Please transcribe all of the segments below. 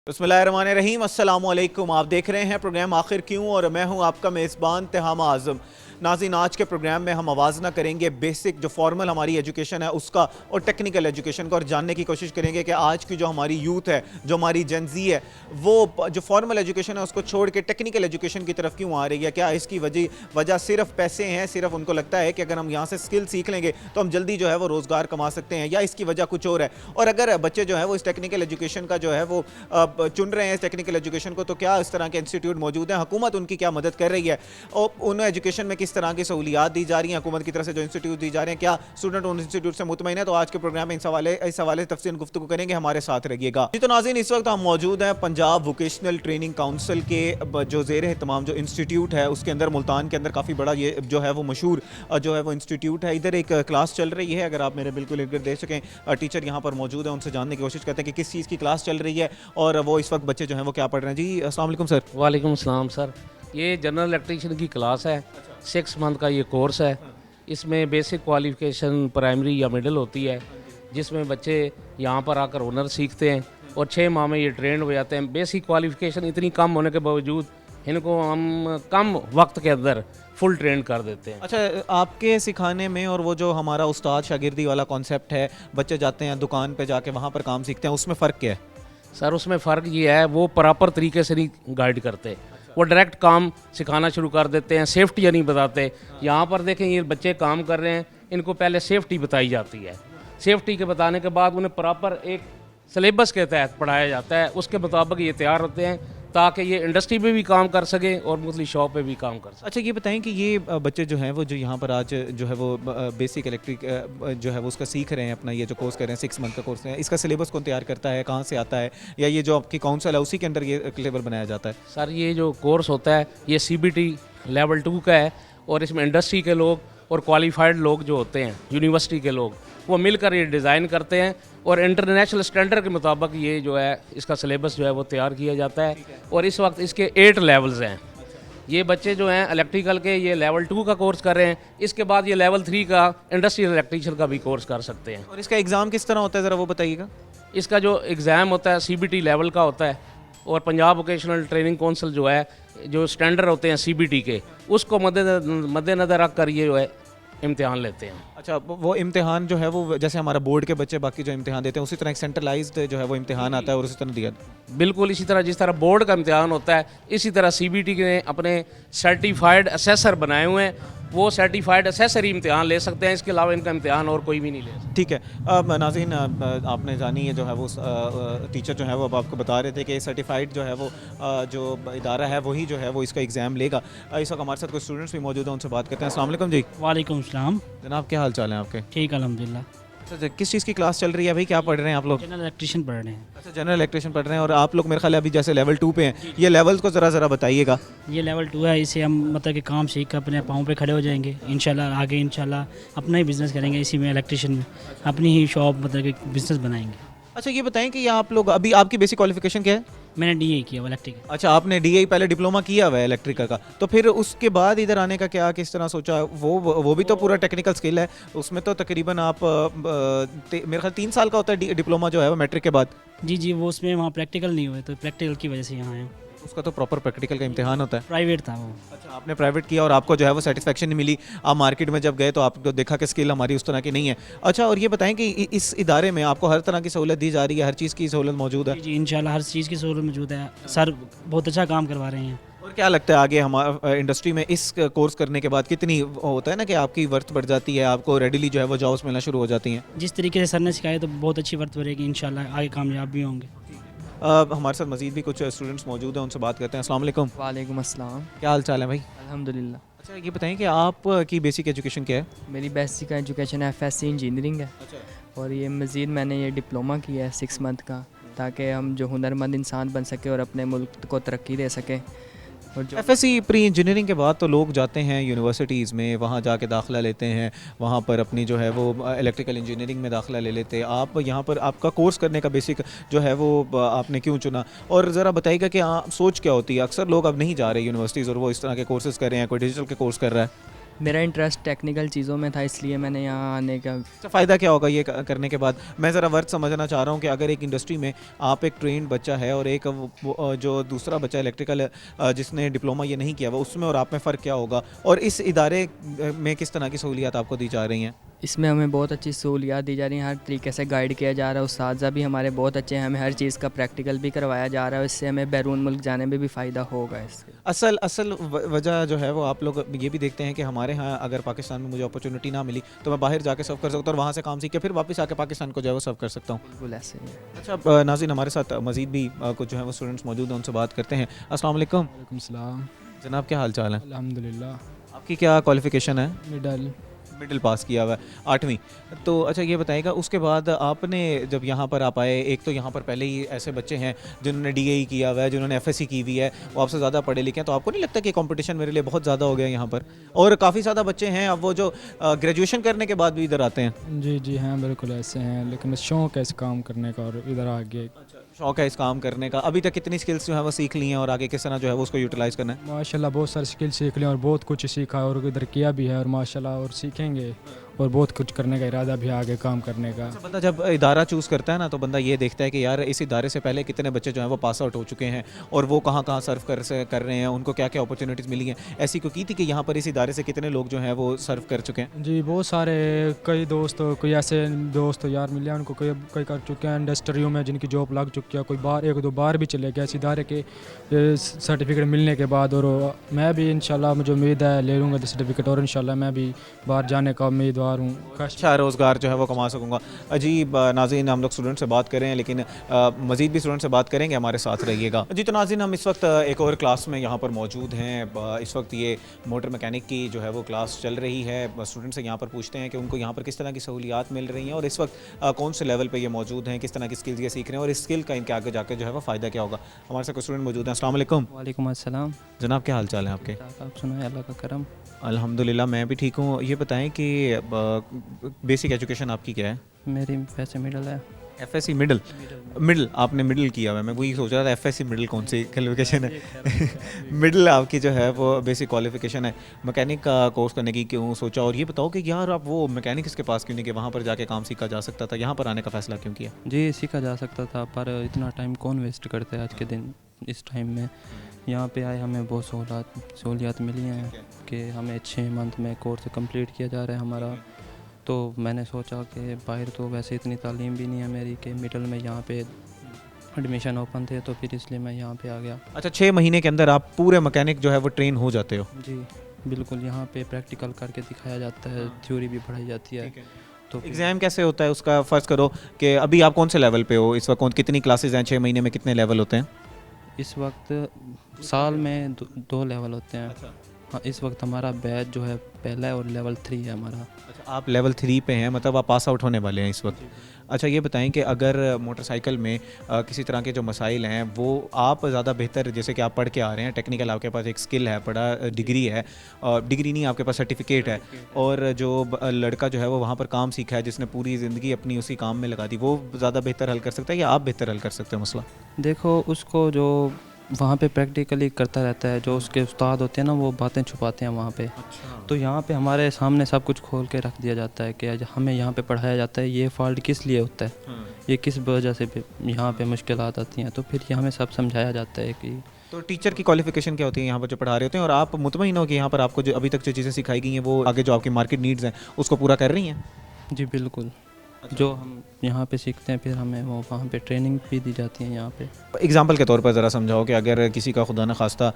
बिस्मिल्लाहिर्रहमानिर्रहीम, अस्सलामुअलैकुम। आप देख रहे हैं प्रोग्राम आखिर क्यों और मैं हूं आपका मेज़बान तिहामा आज़म। नाज़रीन, आज के प्रोग्राम में हम मवाज़ना करेंगे बेसिक जो फॉर्मल हमारी एजुकेशन है उसका और टेक्निकल एजुकेशन का, और जानने की कोशिश करेंगे कि आज की जो हमारी यूथ है, जो हमारी जेनज़ी है, वो जो फॉर्मल एजुकेशन है उसको छोड़ के टेक्निकल एजुकेशन की तरफ क्यों आ रही है। क्या इसकी वजह सिर्फ पैसे हैं, सिर्फ उनको लगता है कि अगर हम यहाँ से स्किल सीख लेंगे तो हम जल्दी जो है वो रोज़गार कमा सकते हैं, या इसकी वजह कुछ और है। और अगर बच्चे जो है वो इस टेक्निकल एजुकेशन का जो है वो चुन रहे हैं इस टेक्निकल एजुकेशन को, तो क्या इस तरह के इंस्टीट्यूट मौजूद हैं, हुकूमत उनकी क्या मदद कर रही है और उन एजुकेशन में किस तरह की सहूलियात दी जा रही हैं हुकूमत की तरफ से, जो इंस्टीट्यूट दी जा रहे हैं, क्या स्टूडेंट उन इंस्टीट्यूट से मुतमईन है। तो आज के प्रोग्राम में इस हवाले से तफसील गुफ्तगू करेंगे, हमारे साथ रहिएगा जी। तो नाज़रीन, इस वक्त हम मौजूद हैं पंजाब वोकेशनल ट्रेनिंग काउंसिल के जो ज़ेर एहतमाम जो इंस्टीट्यूट है उसके अंदर, मुल्तान के अंदर काफ़ी बड़ा ये जो है वो मशहूर जो है वो इंस्टीट्यूट है। इधर एक क्लास चल रही है, अगर आप मेरे बिल्कुल इर्द गिर्द देख सकें, टीचर यहाँ पर मौजूद है, उनसे जानने की कोशिश करते हैं कि किस चीज़ की क्लास चल रही है और वो इस वक्त बच्चे जो हैं वो क्या पढ़ रहे हैं। जी अस्सलाम वालेकुम सर। वालेकुम अस्सलाम सर। ये जनरल इलेक्ट्रीशियन की क्लास है, 6 मंथ का ये कोर्स है। इसमें बेसिक क्वालिफिकेशन प्राइमरी या मिडिल होती है, जिसमें बच्चे यहाँ पर आकर हुनर सीखते हैं और 6 माह में ये ट्रेंड हो जाते हैं। बेसिक क्वालिफिकेशन इतनी कम होने के बावजूद इनको हम कम वक्त के अंदर फुल ट्रेंड कर देते हैं। अच्छा, आपके सिखाने में और वो जो हमारा उस्ताद शागिर्दी वाला कॉन्सेप्ट है, बच्चे जाते हैं दुकान पे जाके वहाँ पर काम सीखते हैं, उसमें फ़र्क क्या है? सर उसमें फ़र्क ये है, वो प्रॉपर तरीके से नहीं गाइड करते, वो डायरेक्ट काम सिखाना शुरू कर देते हैं, सेफ्टी नहीं बताते। यहाँ पर देखें, ये बच्चे काम कर रहे हैं, इनको पहले सेफ्टी बताई जाती है। सेफ्टी के बताने के बाद उन्हें प्रॉपर एक सिलेबस के तहत पढ़ाया जाता है, उसके मुताबिक ये तैयार होते हैं ताकि ये इंडस्ट्री में भी काम कर सके और मुस्लिम शॉप पे भी काम कर सके। अच्छा, ये बताएं कि ये बच्चे जो हैं वो जो यहाँ पर आज जो है वो बेसिक इलेक्ट्रिक जो है वो उसका सीख रहे हैं, अपना ये जो कोर्स कर रहे हैं 6 मंथ का कोर्स है, इसका सिलेबस कौन तैयार करता है, कहाँ से आता है, या ये जो आपकी काउंसिल है उसी के अंदर ये लेवल बनाया जाता है? सर ये जो कोर्स होता है ये CBT लेवल 2 का है, और इसमें इंडस्ट्री के लोग और क्वालिफाइड लोग जो होते हैं, यूनिवर्सिटी के लोग, वो मिलकर ये डिज़ाइन करते हैं और इंटरनेशनल स्टैंडर्ड के मुताबिक ये जो है इसका सिलेबस जो है वो तैयार किया जाता है। और इस वक्त इसके 8 लेवल्स हैं। ये बच्चे जो हैं इलेक्ट्रिकल के ये लेवल 2 का कोर्स कर रहे हैं, इसके बाद ये लेवल 3 का इंडस्ट्रियल इलेक्ट्रीशियन का भी कोर्स कर सकते हैं। और इसका एग्ज़ाम किस तरह होता है, ज़रा वो बताइएगा। इसका जो एग्ज़ाम होता है CBT लेवल का होता है, और पंजाब वोकेशनल ट्रेनिंग काउंसिल जो है, जो स्टैंडर्ड होते हैं CBT के, उसको मद्देनज़र रख कर ये जो है इम्तिहान लेते हैं। अच्छा, वो इम्तिहान जो है वो जैसे हमारा बोर्ड के बच्चे बाकी जो इम्तिहान देते हैं उसी तरह एक सेंट्रलाइज्ड जो है वो इम्तिहान आता है और उसी तरह दिया? बिल्कुल इसी तरह, जिस तरह बोर्ड का इम्तिहान होता है, इसी तरह CBT के अपने सर्टिफाइड असेसर बनाए हुए हैं, वो सर्टिफाइड असेसर ही इम्तिहान ले सकते हैं, इसके अलावा इनका इम्तिहान और कोई भी नहीं ले सकता। ठीक है। अब नाज़रीन, आपने जानी है जो है वो टीचर जो है वो अब आपको बता रहे थे कि सर्टिफाइड जो है वो जो इदारा है वही जो है वो इसका एग्ज़ाम लेगा। इस वक्त हमारे साथ कुछ स्टूडेंट्स भी मौजूद हैं, उनसे बात करते हैं। अस्सलाम वालेकुम जी। वालेकुम सलाम। जनाब, क्या हाल चाल है आपके? ठीक अल्हम्दुलिल्लाह। अच्छा, किस चीज़ की क्लास चल रही है भाई, क्या पढ़ रहे हैं आप लोग? जनरल इलेक्ट्रीशियन पढ़ रहे हैं। अच्छा, जनरल इलेक्ट्रीशियन पढ़ रहे हैं, और आप लोग मेरे ख्याल है अभी जैसे लेवल 2 पे हैं, ये लेवल्स को ज़रा बताइएगा। ये लेवल 2 है, इसे हम मतलब कि काम सीख कर अपने पाँव पे खड़े हो जाएंगे इंशाल्लाह। आगे इंशाल्लाह अपना ही बिज़नेस करेंगे, इसी में इलेक्ट्रीशियन में अपनी ही शॉप मतलब कि बिज़नेस बनाएंगे। अच्छा, ये बताएं कि आप लोग अभी आपकी बेसिक क्वालिफिकेशन क्या है? मैंने DA किया इलेक्ट्रिकल। अच्छा, आपने DA पहले डिप्लोमा किया हुआ है इलेक्ट्रिकल का, तो फिर उसके बाद इधर आने का क्या किस तरह सोचा? वो भी तो पूरा टेक्निकल स्किल है, उसमें तो तकरीबन आप मेरे ख्याल 3 साल का होता है डिप्लोमा जो है वो मैट्रिक के बाद। जी वो उसमें वहाँ प्रैक्टिकल नहीं हुए, तो प्रैक्टिकल की वजह से यहाँ आए। उसका तो प्रॉपर प्रैक्टिकल का इम्तिहान होता है। प्राइवेट था वो। अच्छा, आपने प्राइवेट किया और आपको जो है वो सेटिस्फेक्शन नहीं मिली, आप मार्केट में जब गए तो आपको देखा कि स्किल हमारी उस तरह की नहीं है। अच्छा, और ये बताएं कि इस इदारे में आपको हर तरह की सहूलत दी जा रही है, हर चीज़ की सहूलत मौजूद है? जी इंशाल्लाह हर चीज़ की सहूलत मौजूद है सर, बहुत अच्छा काम करवा रहे हैं। और क्या लगता है आगे हमारा इंडस्ट्री में इस कोर्स करने के बाद कितनी होता है ना कि आपकी वर्थ बढ़ जाती है, आपको रेडिली जो है वो जॉब्स मिलना शुरू हो जाती हैं? जिस तरीके से सर ने सिखाया तो बहुत अच्छी वर्थ बढ़ेगी इंशाल्लाह, आगे कामयाब भी होंगे। हमारे साथ मजीद भी कुछ स्टूडेंट्स मौजूद हैं, उनसे बात करते हैं। अस्सलाम वालेकुम। वालेकुम अस्सलाम। क्या हाल चाल है भाई? अल्हम्दुलिल्लाह। अच्छा, ये बताएं कि आपकी बेसिक एजुकेशन क्या है? मेरी बेसिक एजुकेशन FSc इंजीनियरिंग है, और ये मज़ीद मैंने ये डिप्लोमा किया है 6 मंथ का, ताकि हम जो हुनरमंद इंसान बन सके और अपने मुल्क को तरक्की दे सकें। और जो FSc प्री इंजीनियरिंग के बाद तो लोग जाते हैं यूनिवर्सिटीज़ में, वहाँ जाके दाखिला लेते हैं, वहाँ पर अपनी जो है वो इलेक्ट्रिकल इंजीनियरिंग में दाखिला ले लेते हैं। आप यहाँ पर आपका कोर्स करने का बेसिक जो है वो आपने क्यों चुना, और ज़रा बताइएगा कि सोच क्या होती है? अक्सर लोग अब नहीं जा रहे यूनिवर्सिटीज़ और वो इस तरह के कोर्सेज़ कर रहे हैं, कोई डिजिटल के कोर्स कर रहा है। मेरा इंटरेस्ट टेक्निकल चीज़ों में था, इसलिए मैंने यहाँ आने का। अच्छा, फ़ायदा क्या होगा ये करने के बाद? मैं ज़रा वर्ड समझना चाह रहा हूँ कि अगर एक इंडस्ट्री में आप एक ट्रेंड बच्चा है और एक जो दूसरा बच्चा इलेक्ट्रिकल जिसने डिप्लोमा ये नहीं किया हुआ, उसमें और आप में फ़र्क क्या होगा, और इस इदारे में किस तरह की सहूलियात आपको दी जा रही हैं? इसमें हमें बहुत अच्छी सहूलियात दी जा रही हैं, हर तरीके से गाइड किया जा रहा है, उस्ताद भी हमारे बहुत अच्छे हैं, हमें हर चीज़ का प्रैक्टिकल भी करवाया जा रहा है, इससे हमें बैरून मुल्क जाने में भी फ़ायदा होगा। इससे असल वजह जो है वो आप लोग ये भी देखते हैं कि हमारे यहाँ अगर पाकिस्तान में मुझे अपॉर्चुनिटी ना मिली तो मैं बाहर जाके सर्व कर सकता हूँ और वहाँ से काम सीख के फिर वापस आके पाकिस्तान को जो है वो सर्व कर सकता हूँ। बिल्कुल ऐसे ही है। अच्छा नाज़रीन, हमारे साथ मज़ीद भी कुछ जो है वो स्टूडेंट्स मौजूद हैं, उनसे बात करते हैं। अस्सलाम वालेकुम वालेकुम सलाम। जनाब, क्या हाल चाल है? अल्हम्दुलिल्लाह। आपकी क्या क्वालिफ़िकेशन है? मिडल। मिडिल पास किया हुआ है, 8वीं। तो अच्छा ये बताइएगा, उसके बाद आपने जब यहाँ पर आप आए, एक तो यहाँ पर पहले ही ऐसे बच्चे हैं जिन्होंने DAE किया हुआ है, जिन्होंने FSC की हुई है, वो आपसे ज़्यादा पढ़े लिखे हैं, तो आपको नहीं लगता कि कंपटीशन मेरे लिए बहुत ज़्यादा हो गया यहाँ पर? और काफ़ी ज़्यादा बच्चे हैं अब वो जो ग्रेजुएशन करने के बाद भी इधर आते हैं। जी जी हाँ, बिल्कुल ऐसे हैं, लेकिन शौक़ है इस काम करने का और इधर आगे। शौक़ है इस काम करने का। अभी तक कितनी स्किल्स जो है वो सीख ली हैं और आगे किस तरह जो है वो उसको यूटिलाइज़ करना है? माशाल्लाह बहुत सारे स्किल सीख लिए और बहुत कुछ सीखा और इधर किया भी है, और माशाल्लाह और सीखेंगे, और बहुत कुछ करने का इरादा भी है आगे काम करने का। अच्छा, बंदा जब इदारा चूज़ करता है ना तो बंदा ये देखता है कि यार इस इदारे से पहले कितने बच्चे जो हैं वो पास आउट हो चुके हैं और वो कहाँ कहाँ सर्व कर रहे हैं, उनको क्या क्या अपॉर्चुनिटीज़ मिली हैं। ऐसी कोई की थी कि यहाँ पर इस इदारे से कितने लोग जो हैं वो सर्व कर चुके हैं? जी बहुत सारे, कई दोस्त, कोई ऐसे दोस्त यार मिले उनको, कई कर चुके हैं इंडस्ट्रियों में जिनकी जॉब लग चुकी है, कोई बाहर 1-2 बार भी चले गए इस इदारे के सर्टिफिकेट मिलने के बाद। और मैं भी इंशाल्लाह, मुझे उम्मीद है ले लूँगा सर्टिफिकेट और इंशाल्लाह मैं भी बाहर जाने का उम्मीदवार हूँ, अच्छा रोज़गार जो है वो कमा सकूँगा। अजीब नाज़रीन, हम लोग स्टूडेंट से बात करें लेकिन मज़ीद भी स्टूडेंट से बात करेंगे, हमारे साथ रहिएगा जी। तो नाज़रीन, हम इस वक्त एक और क्लास में यहाँ पर मौजूद हैं। इस वक्त ये मोटर मैकेनिक की जो है वो क्लास चल रही है। स्टूडेंट से यहाँ पर पूछते हैं कि उनको यहाँ पर किस तरह की सहूलियात मिल रही हैं और इस वक्त कौन से लेवल पर ये मौजूद हैं, किस तरह की स्किल्स ये सीख रहे हैं और इस स्किल का इनके आगे जाकर जो है वो फ़ायदा क्या होगा। हमारे साथ कुछ स्टूडेंट मौजूद हैं। अस्सलाम वालेकुम। वालेकुम अस्सलाम। जनाब, क्या हाल चाल है आपके? आप सुनाए, अल्लाह का करम। अल्हम्दुलिल्लाह, मैं भी ठीक हूँ। ये बताएं कि बेसिक एजुकेशन आपकी क्या है? मेरी वैसे मिडल है। FSC मिडिल आपने मिडिल किया हुआ है। मैं वही सोच रहा था FSC मिडिल कौन सी क्वालिफिकेशन है। मिडिल आपकी जो है वो बेसिक क्वालिफिकेशन है। मैकेनिक का कोर्स करने की क्यों सोचा, और ये बताओ कि यार आप वो मैकेनिक्स के पास क्यों नहीं, कि वहाँ पर जाके काम सीखा जा सकता था, यहाँ पर आने का फ़ैसला क्यों किया? जी सीखा जा सकता था, पर इतना टाइम कौन वेस्ट करते हैं आज के दिन। इस टाइम में यहाँ पे आए, हमें बहुत सहूलियात मिली हैं कि हमें 6 मंथ में कोर्स कंप्लीट किया जा रहा है हमारा। तो मैंने सोचा कि बाहर तो वैसे इतनी तालीम भी नहीं है मेरी कि मिडल में यहाँ पे एडमिशन ओपन थे, तो फिर इसलिए मैं यहाँ पे आ गया। अच्छा, 6 महीने के अंदर आप पूरे मैकेनिक जो है वो ट्रेन हो जाते हो? जी बिल्कुल, यहाँ पे प्रैक्टिकल करके दिखाया जाता है, थ्योरी भी पढ़ाई जाती है। तो एग्ज़ाम कैसे होता है उसका? फ़र्ज़ करो कि अभी आप कौन से लेवल पे हो इस वक्त, कितनी क्लासेज हैं, 6 महीने में कितने लेवल होते हैं? इस वक्त साल में 2 लेवल होते हैं। अच्छा। हाँ, इस वक्त हमारा बैच जो है पहला है और लेवल 3 है हमारा। अच्छा, आप लेवल 3 पे हैं, मतलब आप पास आउट होने वाले हैं इस वक्त। अच्छा, ये बताएं कि अगर मोटरसाइकिल में किसी तरह के जो मसाइल हैं वो आप ज़्यादा बेहतर, जैसे कि आप पढ़ के आ रहे हैं, टेक्निकल आपके पास एक स्किल है, पढ़ा डिग्री है, और डिग्री नहीं आपके पास सर्टिफिकेट है, और जो लड़का जो है वो वहाँ पर काम सीखा है जिसने पूरी ज़िंदगी अपनी उसी काम में लगा दी, वो ज़्यादा बेहतर हल कर सकता है या आप बेहतर हल कर सकते हैं मसला? देखो, उसको जो वहाँ पे प्रैक्टिकली करता रहता है, जो उसके उस्ताद होते हैं ना वो बातें छुपाते हैं वहाँ पे। अच्छा। तो यहाँ पे हमारे सामने सब कुछ खोल के रख दिया जाता है कि हमें यहाँ पे पढ़ाया जाता है ये फ़ॉल्ट किस लिए होता है, ये किस वजह से यहाँ पे मुश्किलात आती हैं, तो फिर ये हमें सब समझाया जाता है कि। तो टीचर की क्वालिफिकेशन क्या होती है यहाँ पर जो पढ़ा रहे होते हैं, और आप मुतमईन हो कि यहाँ पर आपको जो अभी तक जो चीज़ें सिखाई गई हैं वो आगे जो आपकी मार्केट नीड्स हैं उसको पूरा कर रही हैं? जी बिल्कुल। जो हम यहाँ पे सीखते हैं फिर हमें वो वहाँ पे ट्रेनिंग भी दी जाती है यहाँ पे। एग्जांपल के तौर पर ज़रा समझाओ कि अगर किसी का खुदा न खास्ता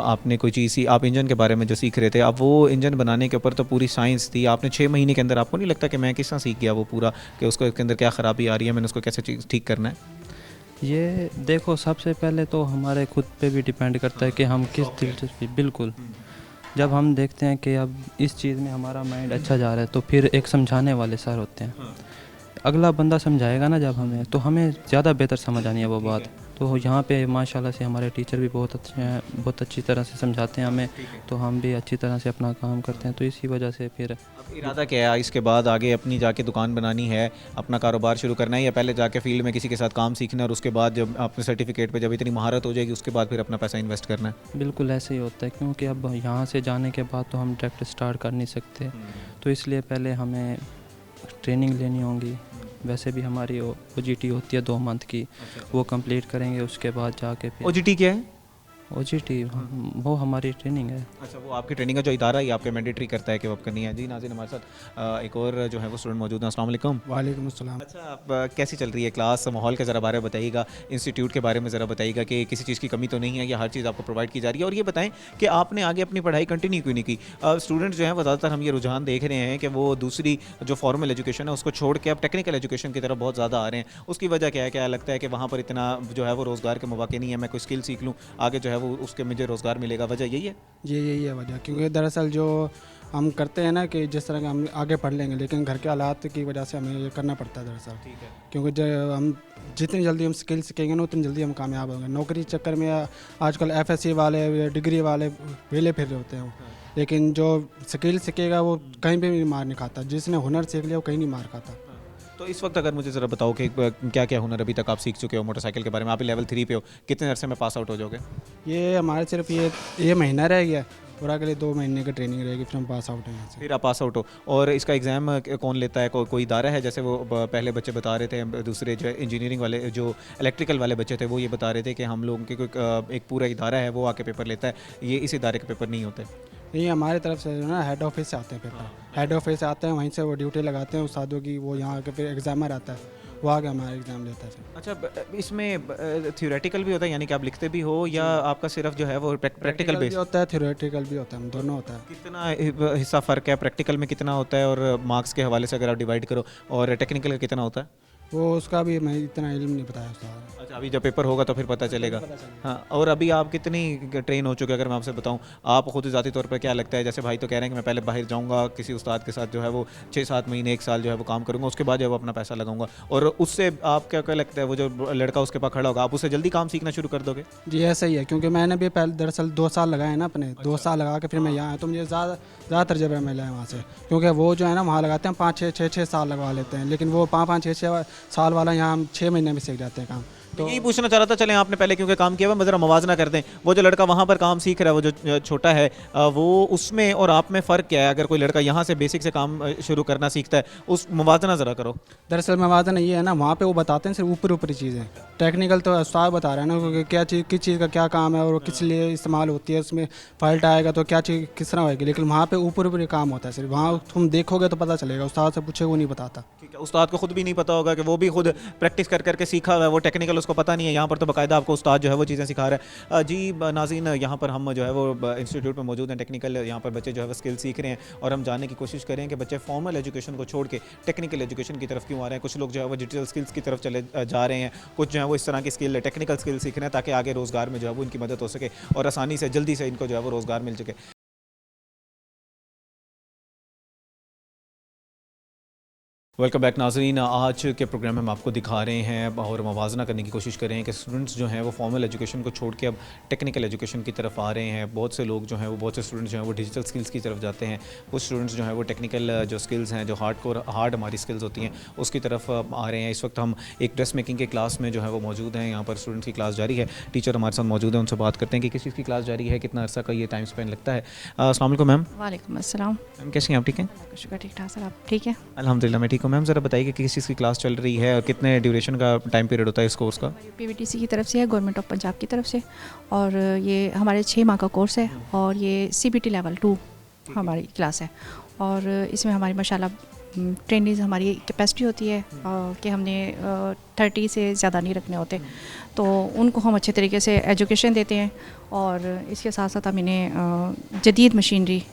आपने कोई चीज़ आप इंजन के बारे में जो सीख रहे थे, अब वो इंजन बनाने के ऊपर तो पूरी साइंस थी, आपने 6 महीने के अंदर, आपको नहीं लगता कि मैं किस तरह सीख गया वो पूरा, कि उसको के अंदर क्या ख़राबी आ रही है, मैंने उसको कैसे ठीक करना है? ये देखो, सबसे पहले तो हमारे खुद पे भी डिपेंड करता है कि हम किस दिलचस्पी। बिल्कुल, जब हम देखते हैं कि अब इस चीज़ में हमारा माइंड अच्छा जा रहा है तो फिर एक समझाने वाले सर होते हैं, अगला बंदा समझाएगा ना जब हमें, तो हमें ज़्यादा बेहतर समझ आनी है वो बात, तो यहाँ पे माशाल्लाह से हमारे टीचर भी बहुत अच्छे हैं, बहुत अच्छी तरह से समझाते हैं हमें, तो हम भी अच्छी तरह से अपना काम करते हैं। तो इसी वजह से फिर अब इरादा क्या है इसके बाद? आगे अपनी जाके दुकान बनानी है, अपना कारोबार शुरू करना है, या पहले जाके फील्ड में किसी के साथ काम सीखना है और उसके बाद जब अपने सर्टिफिकेट पे जब इतनी महारत हो जाएगी उसके बाद फिर अपना पैसा इन्वेस्ट करना है? बिल्कुल ऐसे ही होता है, क्योंकि अब यहाँ से जाने के बाद तो हम डायरेक्ट स्टार्ट कर नहीं सकते, तो इसलिए पहले हमें ट्रेनिंग लेनी होगी। वैसे भी हमारी OGT होती है 2 मंथ की, वो कंप्लीट करेंगे, उसके बाद जाके फिर OGT क्या है? OGT वो हमारी ट्रेनिंग है। अच्छा, वो आपकी ट्रेनिंग का जो इदारा है आपके मैंडेटरी करता है कि वो आप करनी है। जी नाज़रीन, हमारे साथ एक और जो है वो स्टूडेंट मौजूद हैं। अस्सलाम वालेकुम। वालेकुम अस्सलाम। अच्छा, आप कैसी चल रही है क्लास, माहौल का ज़रा बारे में बताइएगा, इंस्टीट्यूट के बारे में ज़रा बताइएगा कि किसी चीज़ की कमी तो नहीं है या हर चीज़ आपको प्रोवाइड की जा रही है। और ये बताएं कि आपने आगे अपनी पढ़ाई कंटिन्यू क्यों नहीं की? स्टूडेंट्स जो हैं वो ज़्यादातर हम ये रुझान देख रहे हैं कि वो दूसरी जो फॉर्मल एजुकेशन है उसको छोड़ के अब टेक्निकल एजुकेशन की तरफ बहुत ज़्यादा आ रहे हैं। उसकी वजह क्या है? क्या लगता है कि वहाँ पर इतना जो है वो रोज़गार के मौके नहीं है, मैं कोई स्किल सीख लूँ आगे जो है वो उसके मुझे रोज़गार मिलेगा, वजह यही है? यही है वजह, क्योंकि दरअसल जो हम करते हैं ना कि जिस तरह का हम आगे पढ़ लेंगे, लेकिन घर के हालात की वजह से हमें ये करना पड़ता है दरअसल। ठीक है। क्योंकि जब हम जितनी जल्दी हम स्किल सीखेंगे ना उतनी जल्दी हम कामयाब होंगे। नौकरी के चक्कर में आजकल FSC वाले, डिग्री वाले वेले फिर रहे होते हैं वो, लेकिन जो स्किल सीखेगा वो कहीं भी मार नहीं खाता। जिसने हुनर सीख लिया वो कहीं नहीं मार खाता। तो इस वक्त अगर मुझे ज़रा बताओ कि क्या क्या हुनर अभी तक आप सीख चुके हो मोटरसाइकिल के बारे में? आप लेवल 3 पे हो, कितने अरसे में पास आउट हो जाओगे? ये हमारे सिर्फ ये महीना रह गया और अगले 2 महीने की ट्रेनिंग रहेगी, फिर हम पास आउट हैं यहाँ से। फिर आप पास आउट हो। और इसका एग्ज़ाम कौन लेता है? कोई इदारा है? जैसे वो पहले बच्चे बता रहे थे, दूसरे जो इंजीनियरिंग वाले, जो इलेक्ट्रिकल वाले बच्चे थे, वो ये बता रहे थे कि हम लोगों के कोई एक पूरा इदारा है वो आके पेपर लेता है, ये इस इदारे के पेपर नहीं होते? नहीं, हमारी तरफ से जो ना हेड ऑफिस से आते हैं पेपर। हेड ऑफिस से आते हैं, वहीं से वो ड्यूटी लगाते हैं उस्तादों की, वो यहाँ आके फिर एग्जामर आता है, वो आगे हमारा एग्ज़ाम लेता है फिर। अच्छा, इसमें थ्योरेटिकल भी होता है, यानी कि आप लिखते भी हो, या आपका सिर्फ जो है वो प्रैक्टिकल भी बेस? होता है, थ्योरेटिकल भी होता है, दोनों होता है। कितना हिस्सा फ़र्क है? प्रैक्टिकल में कितना होता है और मार्क्स के हवाले से अगर आप डिवाइड करो, और टेक्निकल का कितना होता है? वो उसका भी मैं इतना इल्म नहीं बताया उसका। अच्छा, अभी जब पेपर होगा तो फिर पता चलेगा। हाँ, और अभी आप कितनी ट्रेन हो चुके हैं? अगर मैं आपसे बताऊं, आप खुद ज़ाती तौर पर क्या लगता है? जैसे भाई तो कह रहे हैं कि मैं पहले बाहर जाऊंगा, किसी उस्ताद के साथ जो है वो 6-7 महीने 1 साल जो है वो काम करूंगा, उसके बाद जो है वो अपना पैसा लगाऊंगा, और उससे आप क्या लगता है वो जो लड़का उसके पास खड़ा होगा, आप उससे जल्दी काम सीखना शुरू कर दोगे? जी ऐसा ही है, क्योंकि मैंने भी पहले दरअसल 2 साल लगाए ना अपने। 2 साल लगा के फिर मैं यहाँ आया, तो मुझे ज़्यादा तजर्बा मिला है वहाँ से, क्योंकि वो जो है ना वहाँ लगाते हैं 5-6 साल लगवा लेते हैं, लेकिन वो 5-6 साल वाला यहाँ 6 महीने में सीख जाते हैं काम। तो यही पूछना चाह रहा था। चलें, आपने पहले क्योंकि काम किया हुआ, ज़रा मवाजना कर दें, वो जो लड़का वहाँ पर काम सीख रहा है, वो जो छोटा है, वो उसमें और आप में फ़र्क क्या है? अगर कोई लड़का यहाँ से बेसिक से काम शुरू करना सीखता है, उस मवाजना ज़रा करो। दरअसल मवाजना ये है ना, वहाँ पे वो बताते हैं सिर्फ ऊपरी चीज़ें, टेक्निकल तो उस्ताद बता रहा है ना, क्योंकि क्या चीज़, किस चीज़ का क्या काम है और किस लिए इस्तेमाल होती है, उसमें फॉल्ट आएगा तो क्या चीज़ किस तरह होएगी, लेकिन वहाँ पे ऊपरी काम होता है सिर्फ। वहाँ तुम देखोगे तो पता चलेगा, उस्ताद से पूछे वो नहीं बताता। ठीक है, उस्ताद को खुद भी नहीं पता होगा कि वो भी खुद प्रैक्टिस कर करके सीखा हुआ है, वो टेक्निकल उसको पता नहीं है। यहाँ पर तो बाकायदा आपको उस्ताद जो है वो चीज़ें सिखा रहा है। जी नाज़रीन, यहाँ पर हम जो है वो इंस्टीट्यूट में मौजूद हैं, टेक्निकल, यहाँ पर बच्चे जो है वो स्किल सीख रहे हैं, और हम जानने की कोशिश करें कि बच्चे फॉर्मल एजुकेशन को छोड़ के टेक्निकल एजुकेशन की तरफ क्यों आ रहे हैं। कुछ लोग जो है वो डिजिटल स्किल्स की तरफ चले जा रहे हैं, कुछ जो है वो इस तरह की स्किल, टेक्निकल स्किल सीख रहे हैं ताकि आगे रोज़गार में जो है वो इनकी मदद हो सके और आसानी से जल्दी से इनको जो है वो रोज़गार मिल सके। वेलकम बैक नाज़रीन, आज के प्रोग्राम में हम आपको दिखा रहे हैं और मवाजना करने की कोशिश कर रहे हैं कि स्टूडेंट्स जो हैं वो फॉर्मल एजुकेशन को छोड़ के अब टेक्निकल एजुकेशन की तरफ आ रहे हैं। बहुत से लोग जो हैं वो, बहुत से स्टूडेंट्स जो हैं वो डिजिटल स्किल्स की तरफ जाते हैं, कुछ स्टूडेंट्स जो हैं वो टेक्निकल जो स्किल्स हैं, जो हार्ड हमारी स्किल्स होती हैं उसकी तरफ आ रहे हैं। इस वक्त हम एक ड्रेस मेकिंग के क्लास में जो है वो मौजूद हैं। यहाँ पर स्टूडेंट्स की क्लास जारी है, टीचर हमारे साथ मौजूद है, उनसे बात करते हैं कि किस चीज़ की क्लास जारी है, कितना अर्सा का ये टाइम स्पेंड लगता है। अस्सलाम वालेकुम मैम। वालेकुम अस्सलाम। मैम कैसी हैं आप? ठीक हैं, शुक्र, ठीक ठाक सर, आप ठीक है? अल्हम्दुलिल्लाह मैं ठीक हूँ। मैम ज़रा बताइए कि किस चीज़ की क्लास चल रही है और कितने ड्यूरेशन का टाइम पीरियड होता है इस कोर्स का? PVTC की तरफ से है, गवर्नमेंट ऑफ पंजाब की तरफ से, और ये हमारे 6 माह का कोर्स है, और ये CBT लेवल 2 हमारी क्लास है, और इसमें हमारी माशाल्लाह ट्रेनिंग, हमारी कैपेसिटी होती है कि हमने 30 से ज़्यादा नहीं रखने होते, तो उनको हम अच्छे तरीके से एजुकेशन देते हैं, और इसके साथ साथ हम इन्हें जदीद मशीनरी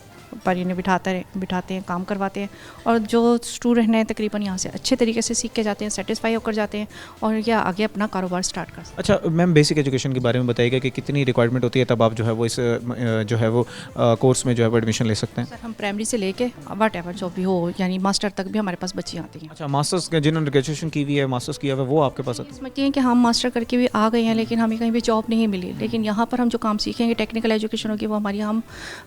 पर इन्हें बिठाते हैं, काम करवाते हैं, और जो स्टूडेंट हैं तकरीबन यहाँ से अच्छे तरीके से सीख के जाते हैं, सेटिस्फाई होकर जाते हैं और ये आगे अपना कारोबार स्टार्ट कर सकते हैं। अच्छा मैम, बेसिक एजुकेशन के बारे में बताइएगा कि कितनी रिक्वायरमेंट होती है तब आप जो है वो इस जो है वो कोर्स में जो है वो एडमिशन ले सकते हैं? सर हम प्राइमरी से लेके वट एवर जो भी हो, यानी मास्टर तक भी हमारे पास बच्चियाँ आती हैं। अच्छा, मास्टर्स जिन्होंने ग्रेजुएशन की हुई है, मास्टर्स किया हुआ है, वो आपके पास आते हैं? समझती हैं कि हम मास्टर करके भी आ गए हैं लेकिन हमें कहीं भी जॉब नहीं मिली, लेकिन यहाँ पर हम जो काम सीखेंगे, टेक्निकल एजुकेशन होगी, वो हमारी हम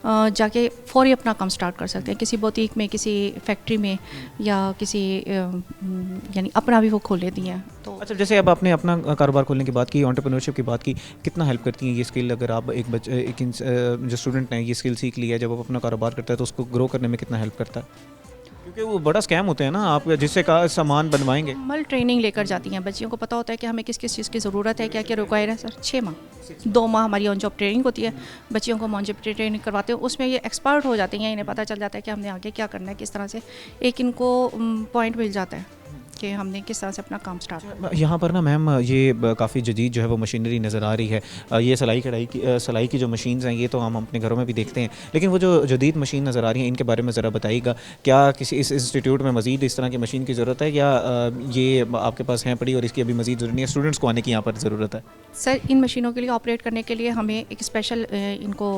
जाके फौरी अपना काम स्टार्ट कर सकते हैं, किसी बुटीक में, किसी फैक्ट्री में, या किसी यानी अपना भी वो खोल लेती हैं। तो अच्छा, जैसे अब आपने अपना कारोबार खोलने की बात की, एंटरप्रेन्योरशिप की बात की, कितना हेल्प करती हैं ये स्किल? अगर आप जो स्टूडेंट है ये स्किल सीख लिया है, जब आप अपना कारोबार करता है तो उसको ग्रो करने में कितना हेल्प करता है? क्योंकि वो बड़ा स्कैम होते हैं ना, आप जिससे का सामान बनवाएंगे। मल ट्रेनिंग लेकर जाती हैं, बच्चियों को पता होता है कि हमें किस किस चीज़ की ज़रूरत है, क्या क्या रिक्वायर है। सर 6 माह 2 माह हमारी ऑन जॉब ट्रेनिंग होती है, बच्चियों को ऑन जॉब ट्रेनिंग करवाते हैं, उसमें ये एक्सपर्ट हो जाते हैं, इन्हें पता चल जाता है कि हमने आगे क्या करना है, किस तरह से एक इनको पॉइंट मिल जाता है कि हमने किस तरह से अपना काम स्टार्ट करना है। यहाँ पर ना मैम ये काफ़ी जदीद जो है वो मशीनरी नज़र आ रही है। ये सिलाई की जो मशीन्स हैं ये तो हम अपने घरों में भी देखते हैं, लेकिन वो जो जदीद मशीन नज़र आ रही हैं इनके बारे में ज़रा बताइएगा। क्या किसी इस इंस्टीट्यूट में मज़ीद इस तरह की मशीन की ज़रूरत है, या ये आपके पास हैं पड़ी और इसकी अभी मज़ीद ज़रूरत नहीं है, स्टूडेंट्स को आने की यहाँ पर ज़रूरत है? सर इन मशीनों के लिए ऑपरेट करने के लिए हमें एक स्पेशल इनको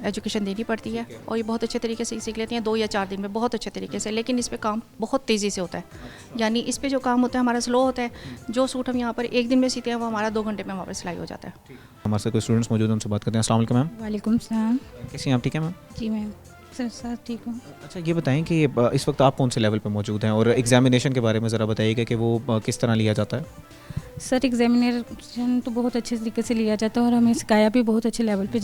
एजुकेशन देनी पड़ती है, और ये बहुत अच्छे तरीके से सीख लेती हैं 2 या 4 दिन में, बहुत अच्छे तरीके से। लेकिन इस पे काम बहुत तेज़ी से होता है, यानी इस पे जो काम होता है हमारा स्लो होता है। जो सूट हम यहाँ पर 1 दिन में सीते हैं वो हमारा 2 घंटे में वहाँ पर सिलाई हो जाता है। हमारे साथ कोई स्टूडेंट्स मौजूद हैं, उनसे बात करते हैं। अस्सलाम वालेकुम मैम। वालेकुम सलाम। कैसी हैं आप? ठीक है मैम? जी मैम, सर ठीक हूँ। अच्छा, ये बताएं कि इस वक्त आप कौन से लेवल पे मौजूद हैं, और एग्जामिनेशन के बारे में ज़रा बताइएगा कि वो किस तरह लिया जाता है? सर एग्जामिनेशन तो बहुत अच्छे तरीके से लिया जाता है और हमें सिखाया भी बहुत अच्छे लेवल पे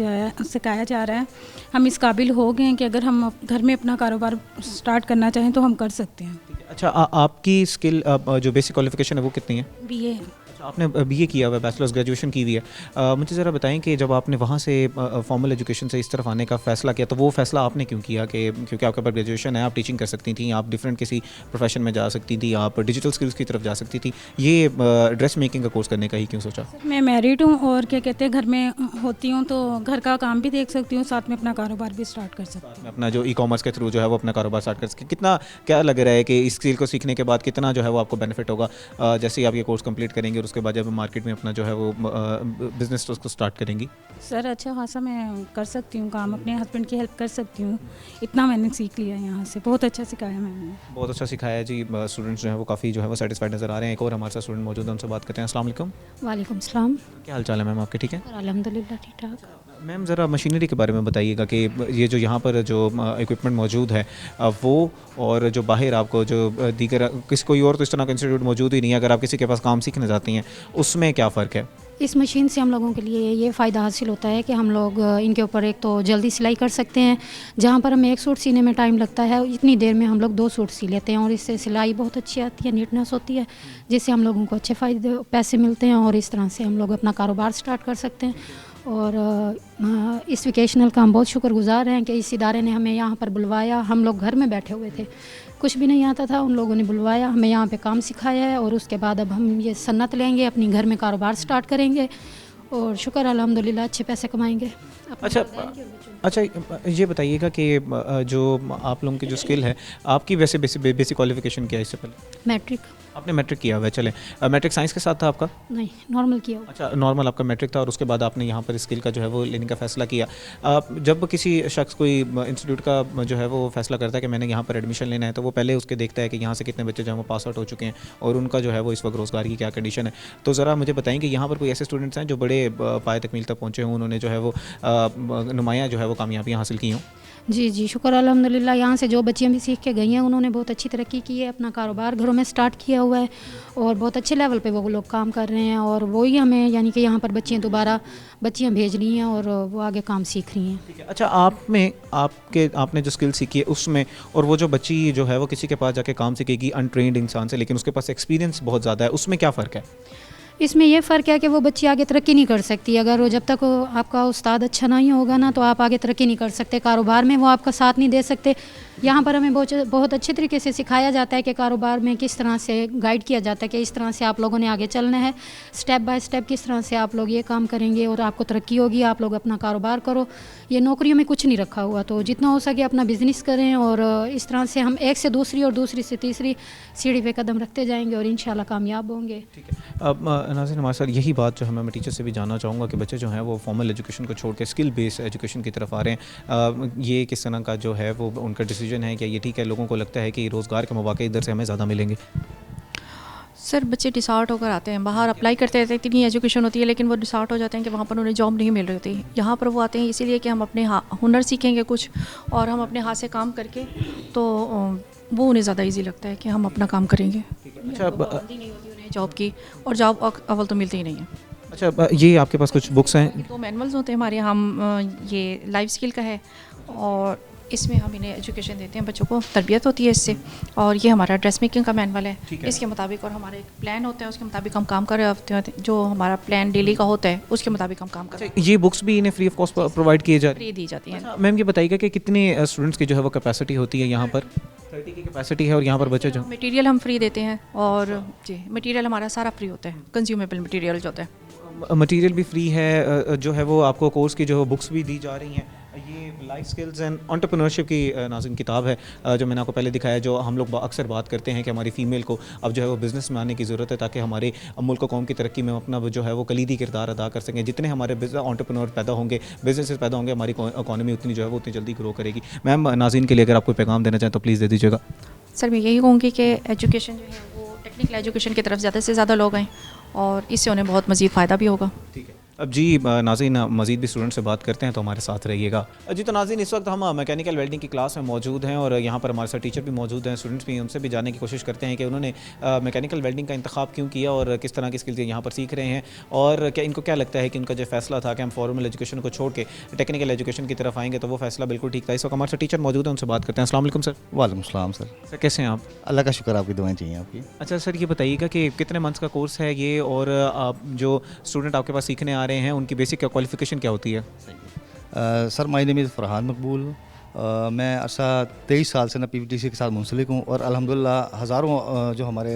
सिखाया जा रहा है। हम इस काबिल हो गए हैं कि अगर हम घर में अपना कारोबार स्टार्ट करना चाहें तो हम कर सकते हैं। अच्छा, आपकी स्किल जो बेसिक क्वालिफिकेशन है वो कितनी है? बीए। अच्छा, आपने बीए किया हुआ है, बैचलर्स ग्रेजुएशन की हुई है। मुझे ज़रा बताएं कि जब आपने वहाँ से फॉर्मल एजुकेशन से इस तरफ आने का फ़ैसला किया, तो वो फ़ैसला आपने क्यों किया? कि क्योंकि आपके पास ग्रेजुएशन है, आप टीचिंग कर सकती थी, आप डिफरेंट किसी प्रोफेशन में जा सकती थी, आप डिजिटल स्किल्स की तरफ जा सकती थी, ये ड्रेस मेकिंग का कोर्स करने का ही क्यों सोचा? मैं मैरिड हूँ और क्या कहते हैं घर में होती हूँ, तो घर का काम भी देख सकती हूँ, साथ में अपना कारोबार भी स्टार्ट कर सकती हूँ। अपना जो ई-कॉमर्स के थ्रू जो है वो अपना कारोबार स्टार्ट कर सके। कितना क्या लग रहा है कि इस स्किल को सीखने के बाद कितना जो है वो आपको बेनिफिट होगा जैसे ही आप ये कोर्स कंप्लीट करेंगे और उसके बाद जब मार्केट में अपना जो है वो बिजनेस उसको स्टार्ट करेंगी? सर अच्छा खासा मैं कर सकती हूँ काम, अपने हस्बैंड की हेल्प कर सकती हूँ, इतना मैंने सीख लिया है यहाँ से। बहुत अच्छा सिखाया मैंने। बहुत अच्छा सिखाया है जी। स्टूडेंट्स जो है वो काफ़ी जो है वो सेटिस्फाइड नज़र आ रहे हैं। एक और हमारे साथ स्टूडेंट मौजूद है, उनसे बात करते हैं। अस्सलाम वालेकुम। वालेकुम सलाम। क्या हाल चाल है मैम आपके? ठीक है अल्हम्दुलिल्लाह ठीक ठाक। मैम, ज़रा मशीनरी के बारे में बताइएगा कि ये जो यहाँ पर जो इक्विपमेंट मौजूद है वो, और जो बाहर आपको जो दीगर किसी कोई और तो इस तरह का इंस्टीट्यूट मौजूद ही नहीं है, अगर आप किसी के पास काम सीखने जाती हैं उसमें क्या फ़र्क है? इस मशीन से हम लोगों के लिए ये फ़ायदा हासिल होता है कि हम लोग इनके ऊपर एक तो जल्दी सिलाई कर सकते हैं। जहाँ पर हमें 1 सूट सीने में टाइम लगता है, इतनी देर में हम लोग 2 सूट सी लेते हैं, और इससे सिलाई बहुत अच्छी आती है, नीटनेस होती है, जिससे हम लोगों को अच्छे फ़ायदे पैसे मिलते हैं, और इस तरह से हम लोग अपना कारोबार स्टार्ट कर सकते हैं। और इस वोकेशनल का हम बहुत शुक्रगुजार हैं कि इस इदारे ने हमें यहाँ पर बुलवाया। हम लोग घर में बैठे हुए थे, कुछ भी नहीं आता था, उन लोगों ने बुलवाया, हमें यहाँ पे काम सिखाया है, और उसके बाद अब हम ये सन्नत लेंगे, अपनी घर में कारोबार स्टार्ट करेंगे, और शुक्र अल्हम्दुलिल्लाह अच्छे पैसे कमाएंगे। अच्छा, ये बताइएगा कि जो आप लोगों की जो स्किल है, आपकी वैसे बेसिक क्वालिफिकेशन क्या है इससे पहले? मैट्रिक। आपने मैट्रिक किया हुआ है? चलें, मैट्रिक साइंस के साथ था आपका? नहीं, नॉर्मल किया हुआ। अच्छा, नॉर्मल आपका मैट्रिक था, और उसके बाद आपने यहाँ पर स्किल का जो है वो लेने का फ़ैसला किया। जब किसी शख्स कोई इंस्टीट्यूट का जो है वो फ़ैसला करता है कि मैंने यहाँ पर एडमिशन लेना है, तो वो पहले उसके देखता है कि यहाँ से कितने बच्चे जो हैं वो पास आउट हो चुके हैं और उनका जो है वो इस वक्त रोज़गार की क्या कंडीशन है। तो ज़रा मुझे बताएंगे यहाँ पर कोई ऐसे स्टूडेंट्स हैं जो बड़े पाए तकमील तक पहुँचे हों, उन्होंने जो है वो नुमाया जो है वो कामयाबियाँ हासिल की हों? जी शुक्र अल्हम्दुलिल्लाह। यहाँ से जो बच्चियाँ भी सीख के गई हैं उन्होंने बहुत अच्छी तरक्की की है, अपना कारोबार घरों में स्टार्ट किया हुआ है, और बहुत अच्छे लेवल पे वो लोग काम कर रहे हैं, और वही हमें यानी कि यहाँ पर बच्चियाँ भेज रही हैं और वो आगे काम सीख रही हैं। अच्छा, आपने जो स्किल सीखी है उसमें, और वो जो बच्ची जो है वो किसी के पास जाके काम सीखेगी अनट्रेंड इंसान से, लेकिन उसके पास एक्सपीरियंस बहुत ज़्यादा है, उसमें क्या फ़र्क है? इसमें यह फ़र्क है कि वो बच्ची आगे तरक्की नहीं कर सकती। अगर वो जब तक आपका उस्ताद अच्छा नहीं होगा ना, तो आप आगे तरक्की नहीं कर सकते, कारोबार में वो आपका साथ नहीं दे सकते। यहाँ पर हमें बहुत अच्छे तरीके से सिखाया जाता है कि कारोबार में किस तरह से गाइड किया जाता है कि इस तरह से आप लोगों ने आगे चलना है, स्टेप बाय स्टेप किस तरह से आप लोग ये काम करेंगे और आपको तरक्की होगी, आप लोग अपना कारोबार करो। ये नौकरियों में कुछ नहीं रखा हुआ, तो जितना हो सके अपना बिज़नेस करें और इस तरह से हम एक से दूसरी और दूसरी से तीसरी सीढ़ी पे कदम रखते जाएंगे और इंशाल्लाह कामयाब होंगे। ठीक है। अब नाज़रीन, हमारे साथ यही बात जो है मैं टीचर से भी जानना चाहूँगा कि बच्चे जो हैं वो फॉर्मल एजुकेशन को छोड़ के स्किल बेस्ड एजुकेशन की तरफ आ रहे हैं। ये किस तरह का जो है वो उनका डिसीजन है, क्या ये ठीक है? लोगों को लगता है कि रोज़गार के मौके इधर से हमें ज़्यादा मिलेंगे? सर बच्चे डिसआर्ट होकर आते हैं, बाहर अप्लाई करते रहते हैं, इतनी एजुकेशन होती है लेकिन वो डिसआर्ट हो जाते हैं कि वहाँ पर उन्हें जॉब नहीं मिल रही होती। यहाँ पर वो आते हैं इसीलिए कि हम अपने हुनर सीखेंगे कुछ और हम अपने हाथ से काम करके, तो वो उन्हें ज़्यादा इजी लगता है कि हम अपना काम करेंगे। अच्छा, पाबंदी नहीं होती उन्हें जॉब की, और जॉब अव्वल तो मिलती ही नहीं है। अच्छा, ये आपके पास कुछ बुक्स हैं? 2 मैनुअल्स होते हैं हमारे यहाँ। हम ये लाइफ स्किल का है और इसमें हम इन्हें एजुकेशन देते हैं, बच्चों को तरबियत होती है इससे। और ये हमारा ड्रेस मेकिंग का मैनुअल है, इसके मुताबिक, और हमारा एक प्लान होता है उसके मुताबिक हम काम कर रहे होते हैं। जो हमारा प्लान डेली का होता है उसके मुताबिक हम काम कर रहे हैं। ये बुक्स भी इन्हें फ्री ऑफ कॉस्ट प्रोवाइड किए जा रही फ्री दी जाती हैं। मैम ये बताइएगा कि कितने स्टूडेंट्स की जो है वो कैपेसिटी होती है यहाँ पर? 30 की कैपेसिटी है और यहाँ पर बच्चे जो मटेरियल हम फ्री देते हैं, और जी मटेरियल हमारा सारा फ्री होता है, कंज्यूमेबल मटेरियल जो होता है। मटेरियल भी फ्री है, जो है वो आपको कोर्स की जो बुक्स भी दी जा रही हैं। ये लाइफ स्किल्स एंड एंटरप्रेन्योरशिप की नाज़रीन किताब है, जो मैंने आपको पहले दिखाया, जो हम लोग अक्सर बात करते हैं कि हमारी फ़ीमेल को अब जो है वो बिज़नेस में आने की ज़रूरत है ताकि हमारे मुल्क कौम की तरक्की में अपना जो है वो कलीदी किरदार अदा कर सकें। जितने हमारे एंटरप्रेन्योर पैदा होंगे, बिजनेसेस पैदा होंगे, हमारी इकॉनमी उतनी जो है वो उतनी जल्दी ग्रो करेगी। मैम नाज़रीन के लिए अगर आप कोई पैगाम देना चाहें तो प्लीज़ दे दीजिएगा। सर मैं यही कहूँगी कि एजुकेशन जो है वो टेक्निकल एजुकेशन की तरफ ज़्यादा से ज़्यादा लोग आएँ और इससे उन्हें बहुत मज़ीद फ़ायदा भी होगा। ठीक है। अब जी नाज़रीन, मज़ीद भी स्टूडेंट से बात करते हैं तो हमारे साथ रहिएगा। जी तो नाज़रीन, इस वक्त हम मैकेनिकल वेल्डिंग की क्लास में मौजूद हैं और यहाँ पर हमारे साथ टीचर भी मौजूद हैं, स्टूडेंट्स भी, उनसे भी जानने की कोशिश करते हैं कि उन्होंने मैकेनिकल वेल्डिंग का इंतखाब क्यों किया और किस तरह की स्किल्स यहाँ पर सीख रहे हैं, और क्या इनको क्या लगता है कि उनका जो फैसला था कि हम फॉर्मल एजुकेशन को छोड़ के टेक्निकल एजुकेशन की तरफ आएंगे तो वो फैसला बिल्कुल ठीक था। इस वक्त हमारे साथ टीचर मौजूद हैं, उनसे बात करते हैं। अस्सलाम वालेकुम सर। वालेकुम सलाम सर। सर कैसे हैं आप? अल्लाह का शुक्र, आपकी दुआएं चाहिए आपकी। अच्छा सर, ये बताइएगा कि कितने मंथ्स का कोर्स है ये, और आप जो स्टूडेंट आपके पास सीखने आ रहे हैं उनकी बेसिक क्वालिफिकेशन क्या होती है? Sir my name is Farhan मकबूल। मैं अर्सा 23 साल से ना PVTC के साथ मुंसलिक हूँ और अल्हम्दुलिल्लाह हज़ारों जो हमारे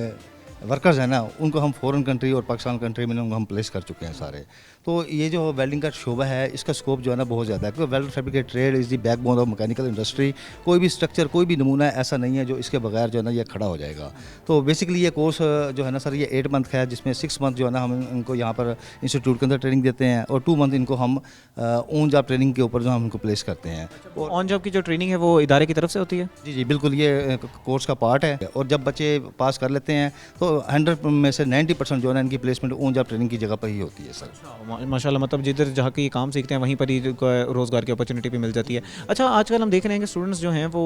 वर्कर्स हैं ना उनको हम फ़ॉरेन कंट्री और पाकिस्तान कंट्री में उनको हम प्लेस कर चुके हैं सारे। तो ये जो वेल्डिंग का शोबा है इसका स्कोप जो है ना बहुत ज़्यादा है, क्योंकि weld fabricate trade is the backbone of mechanical industry. कोई भी स्ट्रक्चर, कोई भी नमूना ऐसा नहीं है जो इसके बगैर जो है ना ये खड़ा हो जाएगा। तो बेसिकली ये कोर्स जो है ना सर ये 8 मंथ का है, जिसमें 6 मंथ जो है ना हम इनको यहाँ पर इंस्टीट्यूट के अंदर ट्रेनिंग देते हैं और 2 मंथ इनको हम ऑन जॉब ट्रेनिंग के ऊपर जो हम इनको प्लेस करते हैं। और ऑन जॉब की जो ट्रेनिंग है वो इदारे की तरफ से होती है? जी जी बिल्कुल, ये कोर्स का पार्ट है। और जब बच्चे पास कर लेते हैं तो 100 में से 90% जो है ना इनकी प्लेसमेंट ऑन जॉब ट्रेनिंग की जगह पर ही होती है सर। माशाल्लाह, मतलब जिधर जहाँ के ये काम सीखते हैं वहीं पर ही रोज़गार की अपॉर्चुनिटी भी मिल जाती है। अच्छा, आजकल हम देख रहे हैं कि स्टूडेंट्स जो हैं वो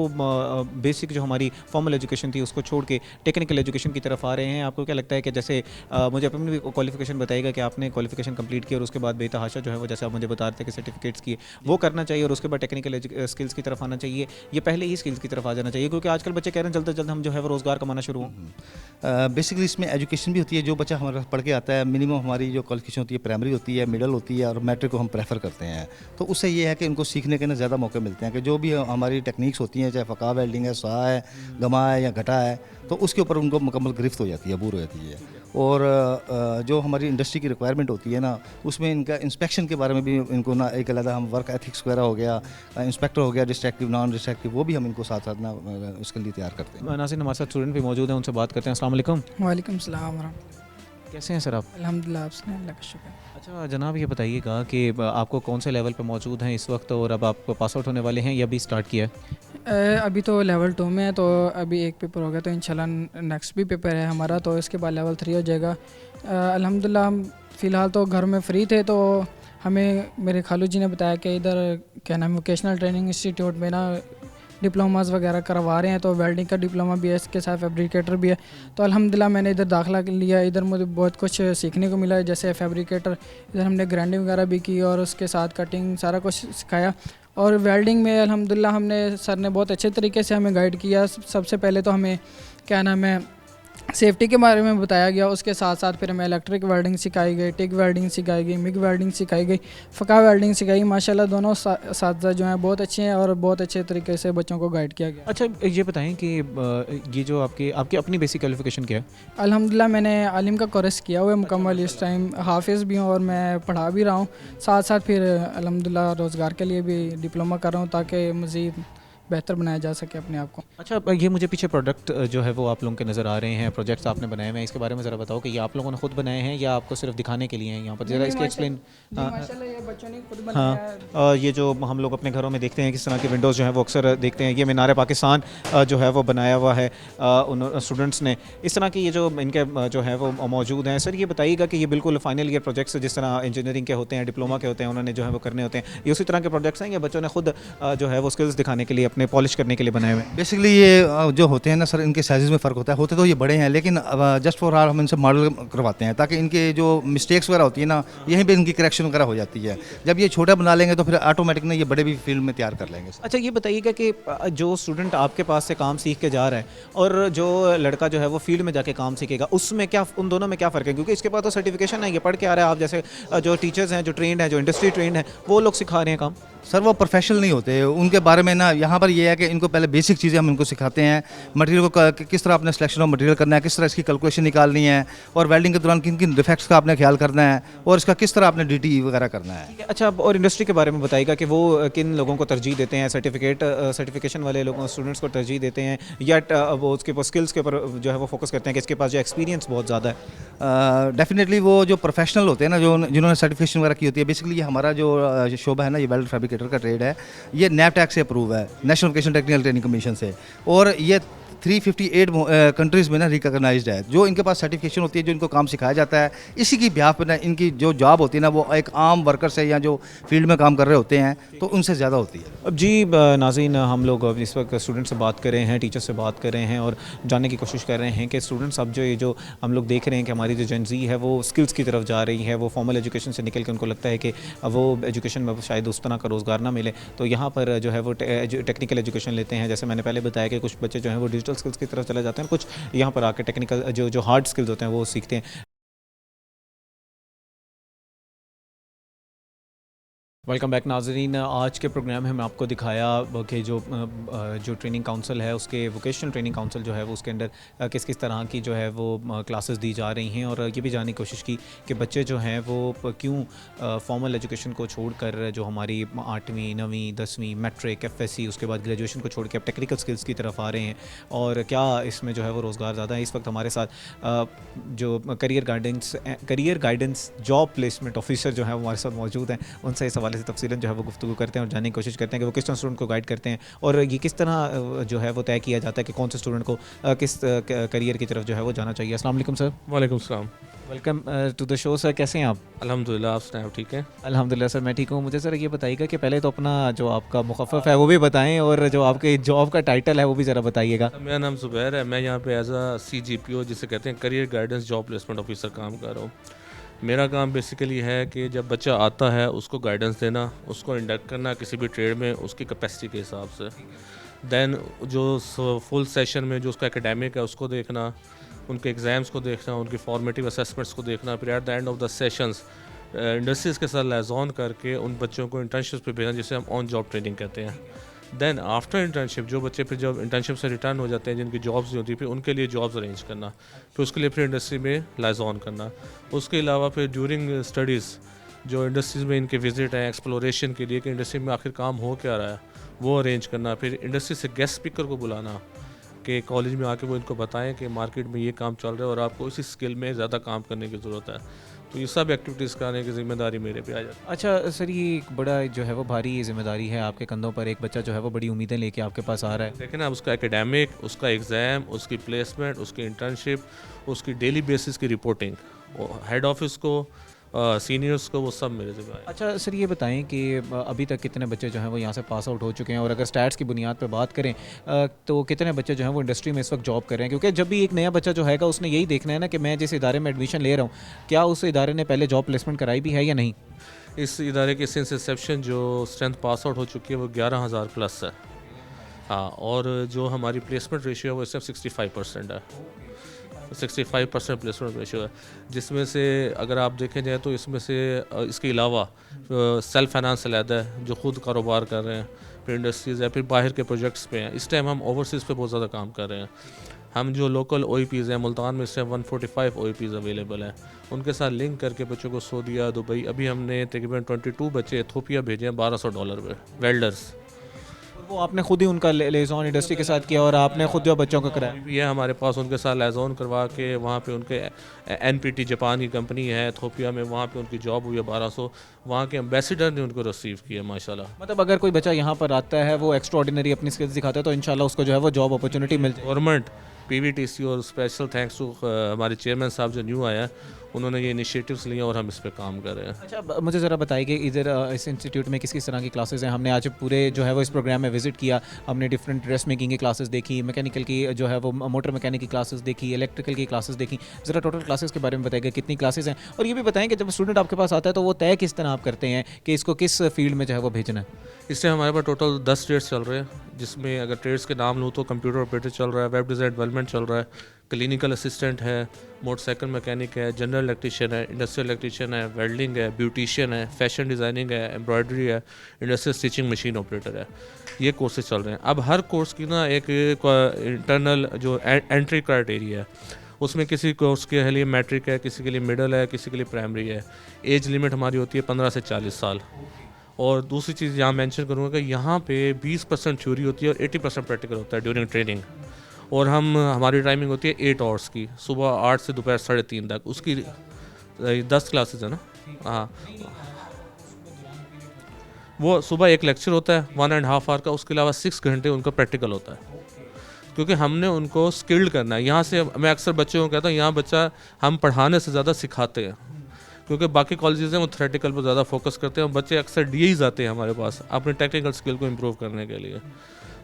बेसिक जो हमारी फॉर्मल एजुकेशन थी उसको छोड़ के टेक्निकल एजुकेशन की तरफ आ रहे हैं। आपको क्या लगता है कि जैसे मुझे अपनी भी क्वालिफिकेशन बताइएगा कि आपने क्वालिफिकेशन कंप्लीट की और उसके बाद बेतहाशा जो है वो, जैसे आप मुझे बता रहे थे कि सर्टिफिकेट्स की, वो करना चाहिए और उसके बाद टेक्निकल स्किल्स की तरफ आना चाहिए, ये पहले ही स्किल्स की तरफ आ जाना चाहिए? क्योंकि आजकल बच्चे कह रहे हैं जल्द से जल्द हम जो है वो रोज़गार कमाना शुरू हों। बेसिकली इसमें एजुकेशन भी होती है। जो बच्चा हमारा पढ़ के आता है, मिनिमम हमारी जो क्वालिफिकेशन होती है प्राइमरी होती है, मिडल होती है और मैट्रिक को हम प्रेफर करते हैं। तो उससे ये है कि उनको सीखने के ना ज़्यादा मौके मिलते हैं कि जो भी हमारी टेक्निक्स होती हैं, चाहे फ़का वेल्डिंग है, सा है, गमा है या घटा है, तो उसके ऊपर उनको मुकम्मल गिरफ्त हो जाती है, अबूर हो जाती है। और जो हमारी इंडस्ट्री की रिक्वायरमेंट होती है ना उसमें इनका इंस्पेक्शन के बारे में भी इनको ना एक अलग हम वर्क एथिक्स वगैरह हो गया, इंस्पेक्टर हो गया, डिस्ट्रक्टिव नॉन डिस्ट्रक्टिव, वो भी हम इनको साथ साथ ना उसके लिए तैयार करते हैं। नाज़रीन, हमारे साथ स्टूडेंट भी मौजूद हैं, उनसे बात करते हैं। अस्सलाम वालेकुम। वालेकुम सलाम। कैसे हैं सर आप? अल्हम्दुलिल्लाह, आपसे अल्लाह का शुक्र। अच्छा जनाब, ये बताइएगा कि आपको कौन से लेवल पे मौजूद हैं इस वक्त, और अब आप पास आउट होने वाले हैं या अभी स्टार्ट किया है? अभी तो लेवल 2 में है, तो अभी एक पेपर हो गया, तो इंशाल्लाह नेक्स्ट भी पेपर है हमारा, तो इसके बाद लेवल 3 हो जाएगा। अल्हम्दुलिल्लाह हम फ़िलहाल तो घर में फ्री थे, तो हमें मेरे खालू जी ने बताया कि इधर क्या नाम वोकेशनल ट्रेनिंग इंस्टीट्यूट में ना डिप्लोमास वगैरह करवा रहे हैं, तो वेल्डिंग का डिप्लोमा भी है, इसके साथ फैब्रिकेटर भी है। तो अल्हम्दुलिल्लाह मैंने इधर दाखिला लिया, इधर मुझे बहुत कुछ सीखने को मिला। जैसे फैब्रिकेटर, इधर हमने ग्राइंडिंग वगैरह भी की और उसके साथ कटिंग सारा कुछ सिखाया। और वेल्डिंग में अल्हम्दुलिल्लाह हमने सर ने बहुत अच्छे तरीके से हमें गाइड किया। सबसे पहले तो हमें क्या नाम है सेफ्टी के बारे में बताया गया। उसके साथ साथ फिर हमें इलेक्ट्रिक वेल्डिंग सिखाई गई, टिक वेल्डिंग सिखाई गई, मिग वेल्डिंग सिखाई गई, फ़का वेल्डिंग सिखाई। माशाल्लाह दोनों साथी जो हैं बहुत अच्छे हैं और बहुत अच्छे तरीके से बच्चों को गाइड किया गया। अच्छा ये बताएं कि ये जो आपकी आपकी अपनी बेसिक क्वालिफिकेशन क्या है? अल्हम्दुलिल्लाह मैंने आलिम का कोर्स किया हुआ है मुकम्मल। इस टाइम हाफिज़ भी हूँ और मैं पढ़ा भी रहा हूँ। साथ साथ फिर अल्हम्दुलिल्लाह रोज़गार के लिए भी डिप्लोमा कर रहा हूँ ताकि मज़ीद बेहतर बनाया जा सके अपने आप को। अच्छा ये मुझे पीछे प्रोडक्ट जो है वो आप लोगों के नज़र आ रहे हैं, प्रोजेक्ट्स आपने बनाए हुए हैं, इसके बारे में ज़रा बताओ कि ये आप लोगों ने खुद बनाए हैं या आपको सिर्फ दिखाने के लिए हैं यहाँ पर? ज़रा इसके एक्सप्लेन। माशाल्लाह ये बच्चों ने खुद बनाया है। हाँ ये जो हम लोग अपने घरों में देखते हैं किस तरह के विंडोज़ जो है वो अक्सर देखते हैं, ये मीनार पाकिस्तान जो है वो बनाया हुआ है उन स्टूडेंट्स ने। इस तरह की ये जो इनके जो है वो मौजूद हैं। सर ये बताइएगा कि ये बिल्कुल फाइनल ईयर प्रोजेक्ट्स जिस तरह इंजीनियरिंग के होते हैं, डिप्लोमा के होते हैं, उन्होंने जो है वो करने होते हैं, ये उसी तरह के प्रोजेक्ट्स हैं या बच्चों ने खुद जो है वो स्किल्स दिखाने के लिए अपने पॉलिश करने के लिए बनाए हुए? बेसिकली ये जो होते हैं ना सर, इनके साइज़ में फ़र्क होता है। होते तो ये बड़े हैं लेकिन जस्ट फॉर आर हम इनसे मॉडल करवाते हैं ताकि इनके जो मिस्टेक्स वगैरह होती है ना, यहीं पे इनकी करेक्शन वगैरह हो जाती है। जब ये छोटा बना लेंगे तो फिर ऑटोमेटिक ना ये बड़े भी फील्ड में तैयार कर लेंगे। अच्छा ये बताइएगा कि जो स्टूडेंट आपके पास से काम सीख के जा रहा है और जो लड़का जो है वो फील्ड में जाके काम सीखेगा, उसमें क्या, उन दोनों में क्या फ़र्क है? क्योंकि इसके पास तो सर्टिफिकेशन है, ये पढ़ के आ रहा है। आप जैसे जो टीचर्स हैं, जो ट्रेंड हैं, जो इंडस्ट्री ट्रेंड है, वो लोग सिखा रहे हैं काम। सर वो प्रोफेशनल नहीं होते, उनके बारे में ना यहाँ पर ये है कि इनको पहले बेसिक चीज़ें हम इनको सिखाते हैं। मटेरियल को किस तरह अपने सिलेक्शन ऑफ मटेरियल करना है, किस तरह इसकी कैलकुलेशन निकालनी है, और वेल्डिंग के दौरान किन किन डिफेक्ट्स का आपने ख्याल करना है, और इसका किस तरह आपने DT वगैरह करना है। अच्छा और इंडस्ट्री के बारे में बताइएगा कि वो किन लोगों को तरजीह देते हैं? सर्टिफिकेशन वाले लोगों स्टूडेंट्स को तरजीह देते हैं या वो उसके ऊपर स्किल्स के ऊपर जो है वो फोकस करते हैं कि इसके पास जो एक्सपीरियंस बहुत ज़्यादा है? डेफिनेटली वो जो प्रोफेशनल होते हैं ना, जो जिन्होंने सर्टिफिकेशन वगैरह की होती है। बेसिकली ये हमारा जो शोबा है ना, ये वेल्ड फैब्रिकेटर का ट्रेड है, ये NABTEC से अप्रूव है, national vocational technical training commission से, और ये 358 कंट्रीज़ में ना रिकॉग्नाइज्ड है। जो इनके पास सर्टिफिकेशन होती है, जो इनको काम सिखाया जाता है, इसी की ब्याह पर ना इनकी जो जॉब होती है ना, वो एक आम वर्कर से या जो फील्ड में काम कर रहे होते हैं तो उनसे ज़्यादा होती है। अब जी नाज़रीन, हम लोग इस वक्त स्टूडेंट से बात कर रहे हैं, टीचर से बात कर रहे हैं और जानने की कोशिश कर रहे हैं कि स्टूडेंट्स अब जो हम लोग देख रहे हैं कि हमारी जो जेन ज़ी है वो स्किल्स की तरफ जा रही है, वो फॉर्मल एजुकेशन से निकल के उनको लगता है कि वो एजुकेशन में शायद उस तरह का रोज़गार ना मिले, तो यहाँ पर जो है वो टेक्निकल एजुकेशन लेते हैं। जैसे मैंने पहले बताया कि कुछ बच्चे जो हैं वो डिजिटल स्किल्स की तरफ चले जाते हैं, कुछ यहाँ पर आके टेक्निकल जो हार्ड स्किल्स होते हैं वो सीखते हैं। वेलकम बैक नाजरीन। आज के प्रोग्राम में हमने आपको दिखाया कि जो ट्रेनिंग काउंसिल है, उसके वोकेशनल ट्रेनिंग काउंसिल जो है वो उसके अंदर किस किस तरह की जो है वो क्लासेस दी जा रही हैं, और ये भी जानने की कोशिश की कि बच्चे जो हैं वो क्यों फॉर्मल एजुकेशन को छोड़कर जो हमारी 8वीं 9वीं 10वीं मैट्रिक FSC उसके बाद ग्रेजुएशन को छोड़ के अब टेक्निकल स्किल्स की तरफ आ रहे हैं, और क्या इसमें जो है वो रोज़गार ज़्यादा है। इस वक्त हमारे साथ जो career guidance job placement officer जो है वो हमारे साथ मौजूद हैं। उनसे इस हवाले से तफसीलन जो है वो गुफ्तगू करते हैं और जानने की कोशिश करते हैं कि वो किस तरह स्टूडेंट को गाइड करते हैं और ये किस तरह जो है वो तय किया जाता है कि कौन से स्टूडेंट को किस करियर की तरफ जो है वो जाना चाहिए। अस्सलाम वालेकुम सर। वालेकुम सलाम। Welcome to the show sir, कैसे हैं आप? अल्हम्दुलिल्लाह, आप सुनाएं, ठीक है? अल्हम्दुलिल्लाह सर मैं ठीक हूँ। मुझे सर ये बताइएगा कि पहले तो अपना जो आपका मुखफ़्फ़ है वो भी बताएं और जो आपके जॉब का टाइटल है वो भी ज़रा बताइएगा। मेरा नाम ज़ुबैर है, मैं यहाँ पे एज अ CGPO जिसे कहते हैं career guidance job placement officer काम कर रहा हूँ। मेरा काम बेसिकली है कि जब बच्चा आता है उसको गाइडेंस देना, उसको इंडक्ट करना किसी भी ट्रेड में उसकी कैपेसिटी के हिसाब से, दैन जो फुल सेशन में जो उसका एकेडमिक है उसको देखना, उनके एग्ज़ाम्स को देखना, उनकी फॉर्मेटिव असेसमेंट्स को देखना, फिर at the end of the sessions industries के साथ लाइज़ॉन करके उन बच्चों को इंटर्नशिप पे भेजना, जिसे हम ऑन जॉब ट्रेनिंग कहते हैं। देन आफ्टर इंटर्नशिप जो बच्चे फिर जब इंटर्नशिप से रिटर्न हो जाते हैं, जिनकी जॉब्स नहीं होती, फिर उनके लिए जॉब्स अरेंज करना, फिर उसके लिए फिर इंडस्ट्री में लाइज़ॉन करना। उसके अलावा फिर ड्यूरिंग स्टडीज़ जो इंडस्ट्रीज़ में इनके विज़िट हैं एक्सप्लोरेशन के लिए कि इंडस्ट्री में आखिर काम हो क्या रहा है, वो अरेंज करना। फिर इंडस्ट्री से गेस्ट स्पीकर को बुलाना कि कॉलेज में आके वो इनको बताएं कि मार्केट में ये काम चल रहा है और आपको इसी स्किल में ज़्यादा काम करने की ज़रूरत है। तो ये सब एक्टिविटीज़ कराने की ज़िम्मेदारी मेरे पे आ जाती है। अच्छा सर, ये एक बड़ा जो है वो भारी जिम्मेदारी है आपके कंधों पर। एक बच्चा जो है वो बड़ी उम्मीदें लेके आपके पास आ रहा है। देखें ना, उसका एकेडमिक, उसका एग्ज़ाम, उसकी प्लेसमेंट, उसकी इंटर्नशिप, उसकी डेली बेसिस की रिपोर्टिंग, हेड ऑफिस को, सीनियर्स को, वो सब मेरे ज़िम्मेदारी। अच्छा सर ये बताएं कि अभी तक कितने बच्चे जो हैं वो यहाँ से पास आउट हो चुके हैं, और अगर स्टैट्स की बुनियाद पर बात करें तो कितने बच्चे जो हैं वो इंडस्ट्री में इस वक्त जॉब कर रहे हैं? क्योंकि जब भी एक नया बच्चा जो हैगा उसने यही देखना है ना कि मैं जिस इदारे में एडमिशन ले रहा हूँ, क्या उस इदारे ने पहले जॉब प्लेसमेंट कराई भी है या नहीं। इस इदारे की सिंस इंसेप्शन जो स्ट्रेंथ पास आउट हो चुकी है वो 11,000 प्लस है। हाँ, और जो हमारी प्लेसमेंट रेशियो है वो इस टाइम 65% है। 65% प्लेसमेंट रेशियो है, जिसमें से अगर आप देखें जाए तो इसमें से इसके अलावा सेल्फ फाइनेंस अलहदा है जो ख़ुद कारोबार कर रहे हैं, फिर इंडस्ट्रीज़ है, फिर बाहर के प्रोजेक्ट्स पे हैं। इस टाइम हम ओवरसीज़ पे बहुत ज़्यादा काम कर रहे हैं। हम जो लोकल OEPs हैं मुल्तान में, इस टाइम 145 OEPs अवेलेबल हैं, उनके साथ लिंक करके बच्चों को सऊदीया, दुबई, अभी हमने तकरीबन 22 बच्चे एथोपिया भेजे हैं $1200 पे, वेल्डर्स। वो आपने खुद ही उनका लेज़ॉन इंडस्ट्री के साथ किया और आपने खुद जो बच्चों को कराया? भी है हमारे पास, उनके साथ लेज़ॉन करवा के वहाँ पे उनके NPT जापान की कंपनी है एथोपिया में, वहाँ पे उनकी जॉब हुई है 1200, वहाँ के एम्बेसडर ने उनको रिसीव किया माशाल्लाह। मतलब अगर कोई बच्चा यहाँ पर आता है, वो एक्स्ट्रा ऑर्डिनरी अपनी स्किल्स दिखाता है, तो इंशाल्लाह उसको जो है वो जॉब अपॉर्चुनिटी मिल जाए। गवर्नमेंट PVTC और स्पेशल थैंक्स टू हमारे चेयरमैन साहब जो न्यू आया है, उन्होंने ये इनिशिएटिव्स लिए और हम इस पे काम कर रहे हैं। अच्छा, मुझे ज़रा बताइए कि इधर इस इंस्टीट्यूट में किस किस तरह की क्लासेस हैं? हमने आज पूरे जो है वो इस प्रोग्राम में विज़िट किया, हमने डिफरेंट ड्रेस मेकिंग की क्लासेस देखी, मैकेनिकल की जो है वो मोटर मैकेनिक की क्लासेस देखी, इलेक्ट्रिकल की क्लासेस देखी। ज़रा टोटल क्लासेस के बारे में बताइएगा कितनी क्लासेस हैं, और ये भी बताएं कि जब स्टूडेंट आपके पास आता है तो वो तय किस तरह आप करते हैं कि इसको किस फील्ड में जो है वो भेजना है? इससे हमारे पास टोटल 10 ट्रेड्स चल रहे हैं, जिसमें अगर ट्रेड्स के नाम लूँ तो कंप्यूटर ऑपरेटर चल रहा है, वेब डिज़ाइन डेवलपमेंट चल रहा है, क्लिनिकल असिस्टेंट है, मोटरसाइकिल मैकेनिक है, जनरल इलेक्ट्रीशियन है, इंडस्ट्रियल इलेक्ट्रीशियन है, वेल्डिंग है, ब्यूटिशियन है, फैशन डिज़ाइनिंग है, एम्ब्रॉयडरी है, इंडस्ट्रियल स्टिचिंग मशीन ऑपरेटर है। ये कोर्सेज चल रहे हैं। अब हर कोर्स की ना एक इंटरनल जो एंट्री क्राइटेरिया है, उसमें किसी कोर्स के लिए मैट्रिक है, किसी के लिए मिडल है, किसी के लिए प्राइमरी है। एज लिमिट हमारी होती है 15 से 40 साल। और दूसरी चीज़ यहाँ मेंशन करूँगा कि यहाँ पे 20% थ्योरी होती है और 80% प्रैक्टिकल होता है ड्यूरिंग ट्रेनिंग। और हमारी टाइमिंग होती है 8 आवर्स की, सुबह 8 से दोपहर 3:30 तक। उसकी 10 क्लासेस है ना। हाँ, वो सुबह एक लेक्चर होता है 1.5 आवर का, उसके अलावा 6 घंटे उनका प्रैक्टिकल होता है, क्योंकि हमने उनको स्किल्ड करना है। यहाँ से मैं अक्सर बच्चों को कहता हूँ, यहाँ बच्चा हम पढ़ाने से ज़्यादा सिखाते हैं, क्योंकि बाकी कॉलेजेस हैं वो थ्योरेटिकल पर ज़्यादा फोकस करते हैं और बच्चे अक्सर DAs आते हैं हमारे पास अपने टेक्निकल स्किल को इम्प्रूव करने के लिए।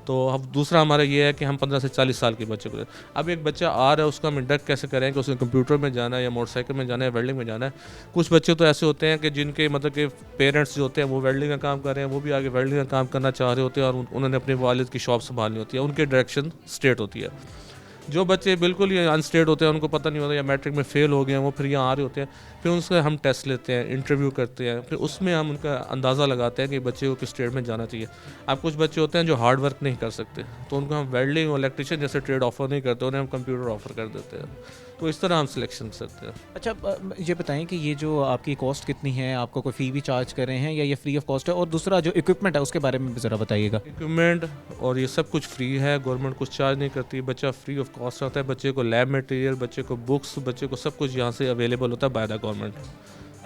तो अब दूसरा हमारा ये है कि हम 15 से 40 साल के बच्चे को, अब एक बच्चा आ रहा है उसका हम इंडक्ट कैसे करें कि उसने कंप्यूटर में जाना है या मोटरसाइकिल में जाना है, वेल्डिंग में जाना है। कुछ बच्चे तो ऐसे होते हैं कि जिनके मतलब कि पेरेंट्स जो होते हैं वो वेल्डिंग का काम कर रहे हैं, वो भी आगे वेल्डिंग का काम करना चाह रहे होते हैं और उन्होंने अपने वालिद की शॉप संभालनी होती है, उनकी डायरेक्शन स्ट्रेट होती है। जो बच्चे बिल्कुल ही अनस्टेट होते हैं, उनको पता नहीं होता या मैट्रिक में फ़ेल हो गए हैं, वो फिर यहाँ आ रहे होते हैं, फिर उनसे हम टेस्ट लेते हैं, इंटरव्यू करते हैं, फिर उसमें हम उनका अंदाज़ा लगाते हैं कि बच्चे को किस ट्रेड में जाना चाहिए। अब कुछ बच्चे होते हैं जो हार्ड वर्क नहीं कर सकते, तो उनको हम वेल्डिंग और इलेक्ट्रिशियन जैसे ट्रेड ऑफर नहीं करते, उन्हें हम कंप्यूटर ऑफर कर देते हैं। तो इस तरह हम सिलेक्शन कर सकते हैं। अच्छा, ये बताएं कि ये जो आपकी कॉस्ट कितनी है, आपको कोई फ़ी भी चार्ज कर रहे हैं या ये फ्री ऑफ कॉस्ट है? और दूसरा जो इक्विपमेंट है उसके बारे में भी ज़रा बताइएगा। इक्विपमेंट और ये सब कुछ फ्री है, गवर्नमेंट कुछ चार्ज नहीं करती, बच्चा फ्री ऑफ कॉस्ट आता है। बच्चे को लैब मटेरियल, बच्चे को बुक्स, बच्चे को सब कुछ यहाँ से अवेलेबल होता है बाय द गवर्नमेंट।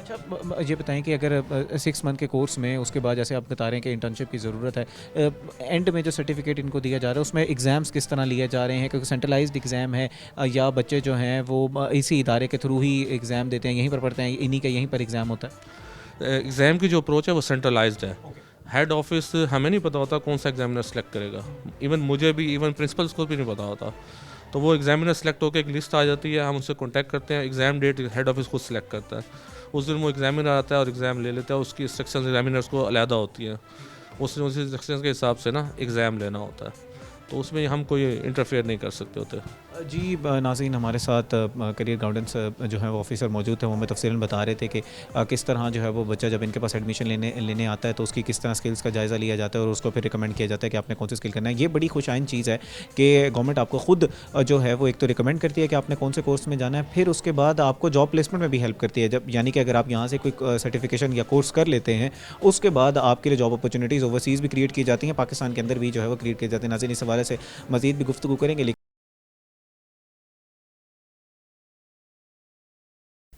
अच्छा, ये बताएं कि अगर 6 मंथ के कोर्स में उसके बाद जैसे आप बता रहे हैं कि इंटर्नशिप की ज़रूरत है, एंड में जो सर्टिफिकेट इनको दिया जा रहा है उसमें एग्ज़ाम्स किस तरह लिए जा रहे हैं? क्योंकि सेंट्रलाइज्ड एग्ज़ाम है या बच्चे जो हैं वो इसी इदारे के थ्रू ही एग्ज़ाम देते हैं, यहीं पर पढ़ते हैं, इन्हीं का यहीं पर एग्ज़ाम होता है? एग्ज़ाम की जो अप्रोच है वो सेंट्रलाइज्ड है। हेड ऑफिस हमें नहीं पता होता कौन सा एग्जामिनर सेलेक्ट करेगा, इवन मुझे भी, इवन प्रिंसिपल्स को भी नहीं पता होता। तो वो एग्जामिनर सेलेक्ट होकर एक लिस्ट आ जाती है, हम उनसे कांटेक्ट करते हैं, एग्ज़ाम डेट हेड ऑफिस खुद सेलेक्ट करता है। उस दिन वो एग्जामिनर आता है और एग्ज़ाम ले लेता है, उसकी इंस्ट्रक्शंस एग्जामिनर्स को अलहदा होती है, उसी इंस्ट्रक्शंस के हिसाब से ना एग्ज़ाम लेना होता है, तो उसमें हम कोई इंटरफेयर नहीं कर सकते होते। जी नाज़रीन, हमारे साथ करियर गाइडेंस जो है वो ऑफिसर मौजूद थे, वो हमें तफसीलन बता रहे थे कि किस तरह जो है वो बच्चा जब इनके पास एडमिशन लेने आता है तो उसकी किस तरह स्किल्स का जायज़ा लिया जाता है और उसको फिर रिकमेंड किया जाता है कि आपने कौन सी स्किल करना है। ये बड़ी खुशाइन चीज़ है कि गवर्नमेंट आपको खुद जो है वो एक तो रिकमेंड करती है कि आपने कौन से कोर्स में जाना है, फिर उसके बाद आपको जॉब प्लेसमेंट में भी हेल्प करती है। जब यानी कि अगर आप यहाँ से कोई सर्टिफिकेशन या कोर्स कर लेते हैं, उसके बाद आपके लिए जॉब अपॉर्चुनिटीज़ ओवरसीज़ भी क्रिएट की जाती हैं, पाकिस्तान के अंदर भी जो है वो क्रिएट की जाती है। नाज़रीन, इस हवाले से मज़ीद भी गुफ्तगू करेंगे।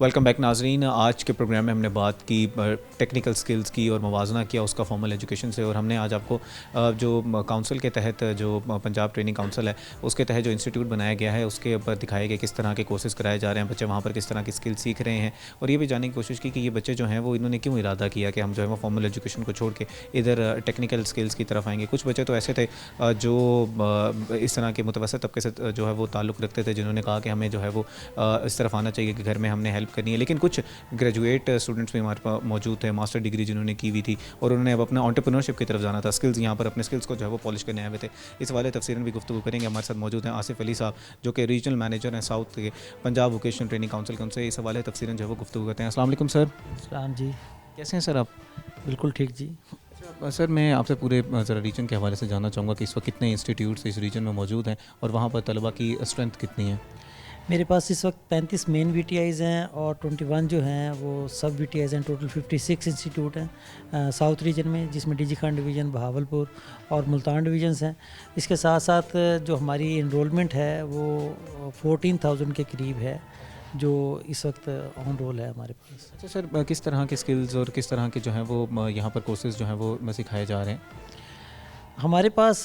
वेलकम बैक नाजरीन। आज के प्रोग्राम में हमने बात की टेक्निकल स्किल्स की और मवाजना किया उसका फॉर्मल एजुकेशन से, और हमने आज आपको जो काउंसिल के तहत, जो पंजाब ट्रेनिंग काउंसिल है उसके तहत जो इंस्टीट्यूट बनाया गया है उसके ऊपर दिखाया गया किस तरह के कोर्सेज़ कराए जा रहे हैं, बच्चे वहाँ पर किस तरह की स्किल सीख रहे हैं, और ये भी जानने की कोशिश की कि ये बच्चे जो हैं वो इन्होंने क्यों इरादा किया कि हम जो है वो फॉर्मल एजुकेशन को छोड़ के इधर टेक्निकल स्किल्स की तरफ आएंगे। कुछ बच्चे तो ऐसे थे जो इस तरह के मुतवसत तबके से जो है वो ताल्लुक़ रखते थे, जिन्होंने कहा कि हमें जो है वो इस तरफ आना चाहिए कि घर में हमने हेल्प करनी है। लेकिन कुछ ग्रेजुएट स्टूडेंट्स भी हमारे पास मौजूद थे, मास्टर डिग्री जिन्होंने की हुई थी और उन्होंने अब अपने एंटरप्रेन्योरशिप की तरफ जाना था, स्किल्स यहाँ पर अपने स्किल्स को जो है वो पॉलिश करने आए हुए थे। इस वाले तफसीरन भी गुफ्तगू करेंगे। हमारे साथ मौजूद हैं आसिफ अली साहब जो कि रीजनल मैनेजर हैं साउथ के पंजाब वोकेशनल ट्रेनिंग काउंसिल के, उनसे इस हवाले तफसीरन जो है वो गुफ्तगू करते हैं। अस्सलाम वालेकुम सर। सलाम जी, कैसे हैं सर आप? बिल्कुल ठीक जी। सर मैं आपसे पूरे ज़रा रीजन के हवाले से जानना चाहूँगा कि इस वक्त कितने इंस्टीट्यूट्स इस रीजन में मौजूद हैं और वहाँ पर तलबा की स्ट्रेंथ कितनी है? मेरे पास इस वक्त 35 मेन VTIs हैं और 21 जो हैं वो सब VTIs हैं। टोटल 56 इंस्टीट्यूट हैं साउथ रीजन में, जिसमें डीजी खान डिवीज़न, बहावलपुर और मुल्तान डिवीजन्स हैं। इसके साथ साथ जो हमारी इनरोलमेंट है वो 14,000 के करीब है जो इस वक्त ऑन रोल है हमारे पास। अच्छा सर, किस तरह के स्किल्स और किस तरह के जो हैं वो यहाँ पर कोर्सेज़ जो हैं वो सिखाए जा रहे हैं? हमारे पास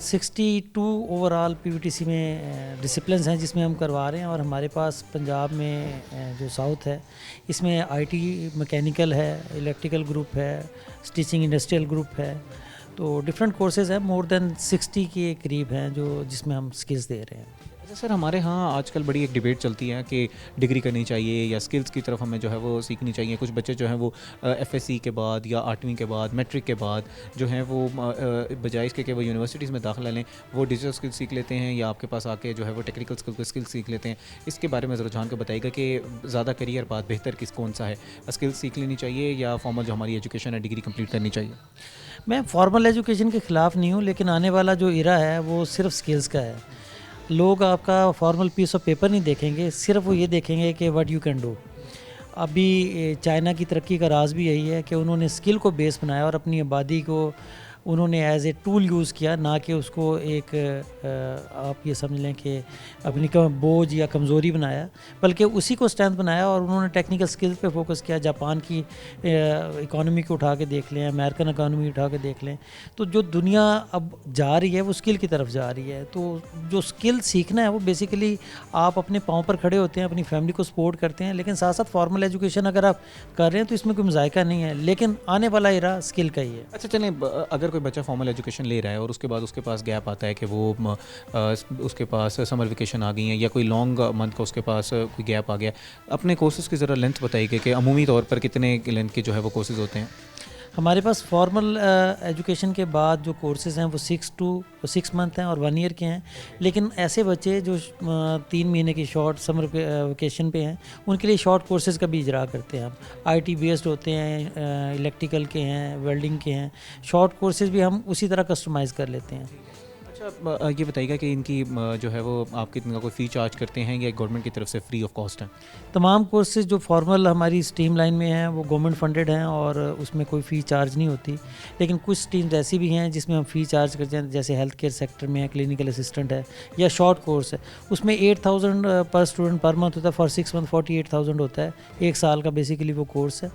62 ओवरऑल PVTC में डिसिप्लिन्स हैं जिसमें हम करवा रहे हैं। और हमारे पास पंजाब में जो साउथ है इसमें IT मैकेनिकल है, इलेक्ट्रिकल ग्रुप है, स्टिचिंग इंडस्ट्रियल ग्रुप है, तो डिफरेंट कोर्सेज़ हैं। मोर देन 60 के करीब हैं जो जिसमें हम स्किल्स दे रहे हैं। अच्छा सर, हमारे यहाँ आजकल बड़ी एक डिबेट चलती है कि डिग्री करनी चाहिए या स्किल्स की तरफ हमें जो है वो सीखनी चाहिए। कुछ बच्चे जो हैं वो FSC के बाद या 8वीं के बाद, मैट्रिक के बाद जो हैं वो बजाय इसके कि वो यूनिवर्सिटीज़ में दाखिला लें वो डिजिटल स्किल्स सीख लेते हैं या आपके पास आके जो है वो टेक्निकल स्किल्स सीख लेते हैं। इसके बारे में ज़रा जान कर बताइएगा कि ज़्यादा करियर बाद बेहतर कौन सा है, स्किल्स सीख लेनी चाहिए या फॉर्मल जो हमारी एजुकेशन है डिग्री कंप्लीट करनी चाहिए? मैं फॉर्मल एजुकेशन के ख़िलाफ़ नहीं हूँ, लेकिन आने वाला जो इरा है वो सिर्फ स्किल्स का है। लोग आपका फॉर्मल पीस ऑफ पेपर नहीं देखेंगे, सिर्फ वो ये देखेंगे कि व्हाट यू कैन डू। अभी चाइना की तरक्की का राज भी यही है कि उन्होंने स्किल को बेस बनाया और अपनी आबादी को उन्होंने एज ए टूल यूज़ किया, ना कि उसको एक आप ये समझ लें कि अपनी बोझ या कमज़ोरी बनाया, बल्कि उसी को स्ट्रेंथ बनाया। और उन्होंने टेक्निकल स्किल्स पे फोकस किया। जापान की इकॉनमी को उठा के देख लें, अमेरिकन इकॉनमी उठा के देख लें, तो जो दुनिया अब जा रही है वो स्किल की तरफ जा रही है। तो जो स्किल सीखना है वो बेसिकली आप अपने पाँव पर खड़े होते हैं, अपनी फैमिली को सपोर्ट करते हैं, लेकिन साथ साथ फॉर्मल एजुकेशन अगर आप कर रहे हैं तो इसमें कोई मज़ायका नहीं है, लेकिन आने वाला इरा स्किल का ही है। अच्छा चलें, अगर कोई बच्चा फॉर्मल एजुकेशन ले रहा है और उसके बाद उसके पास गैप आता है कि वो उसके पास समर वेकेशन आ गई है या कोई लॉन्ग मंथ का उसके पास कोई गैप आ गया, अपने कोर्सेज़ की ज़रा लेंथ बताइए कि अमूमी तौर पर कितने लेंथ के जो है वो कोर्सेज़ होते हैं? हमारे पास फॉर्मल एजुकेशन के बाद जो कोर्सेज़ हैं वो 6 मंथ हैं और 1 ईयर के हैं। लेकिन ऐसे बच्चे जो 3 महीने की शॉर्ट समर वेकेशन पे हैं उनके लिए शॉर्ट कोर्सेज़ का भी इजरा करते हैं हम। IT बेस्ड होते हैं, इलेक्ट्रिकल के हैं, वेल्डिंग के हैं। शॉर्ट कोर्सेज़ भी हम उसी तरह कस्टमाइज़ कर लेते हैं। अच्छा ये बताइएगा कि इनकी जो है वो आप कितना कोई फ़ी चार्ज करते हैं या गवर्नमेंट की तरफ से फ्री ऑफ कॉस्ट है? तमाम कोर्सेज़ जो फॉर्मल हमारी स्ट्रीम लाइन में हैं वो गवर्नमेंट फंडेड हैं और उसमें कोई फ़ी चार्ज नहीं होती। लेकिन कुछ स्ट्रीम्स ऐसी भी हैं जिसमें हम फ़ी चार्ज करते हैं, जैसे हेल्थ केयर सेक्टर में है, क्लिनिकल असिस्टेंट है या शॉर्ट कोर्स है, उसमें 8,000 पर स्टूडेंट पर मंथ होता है। फॉर 6 मंथ 48,000 होता है, 1 साल का बेसिकली वो कोर्स है।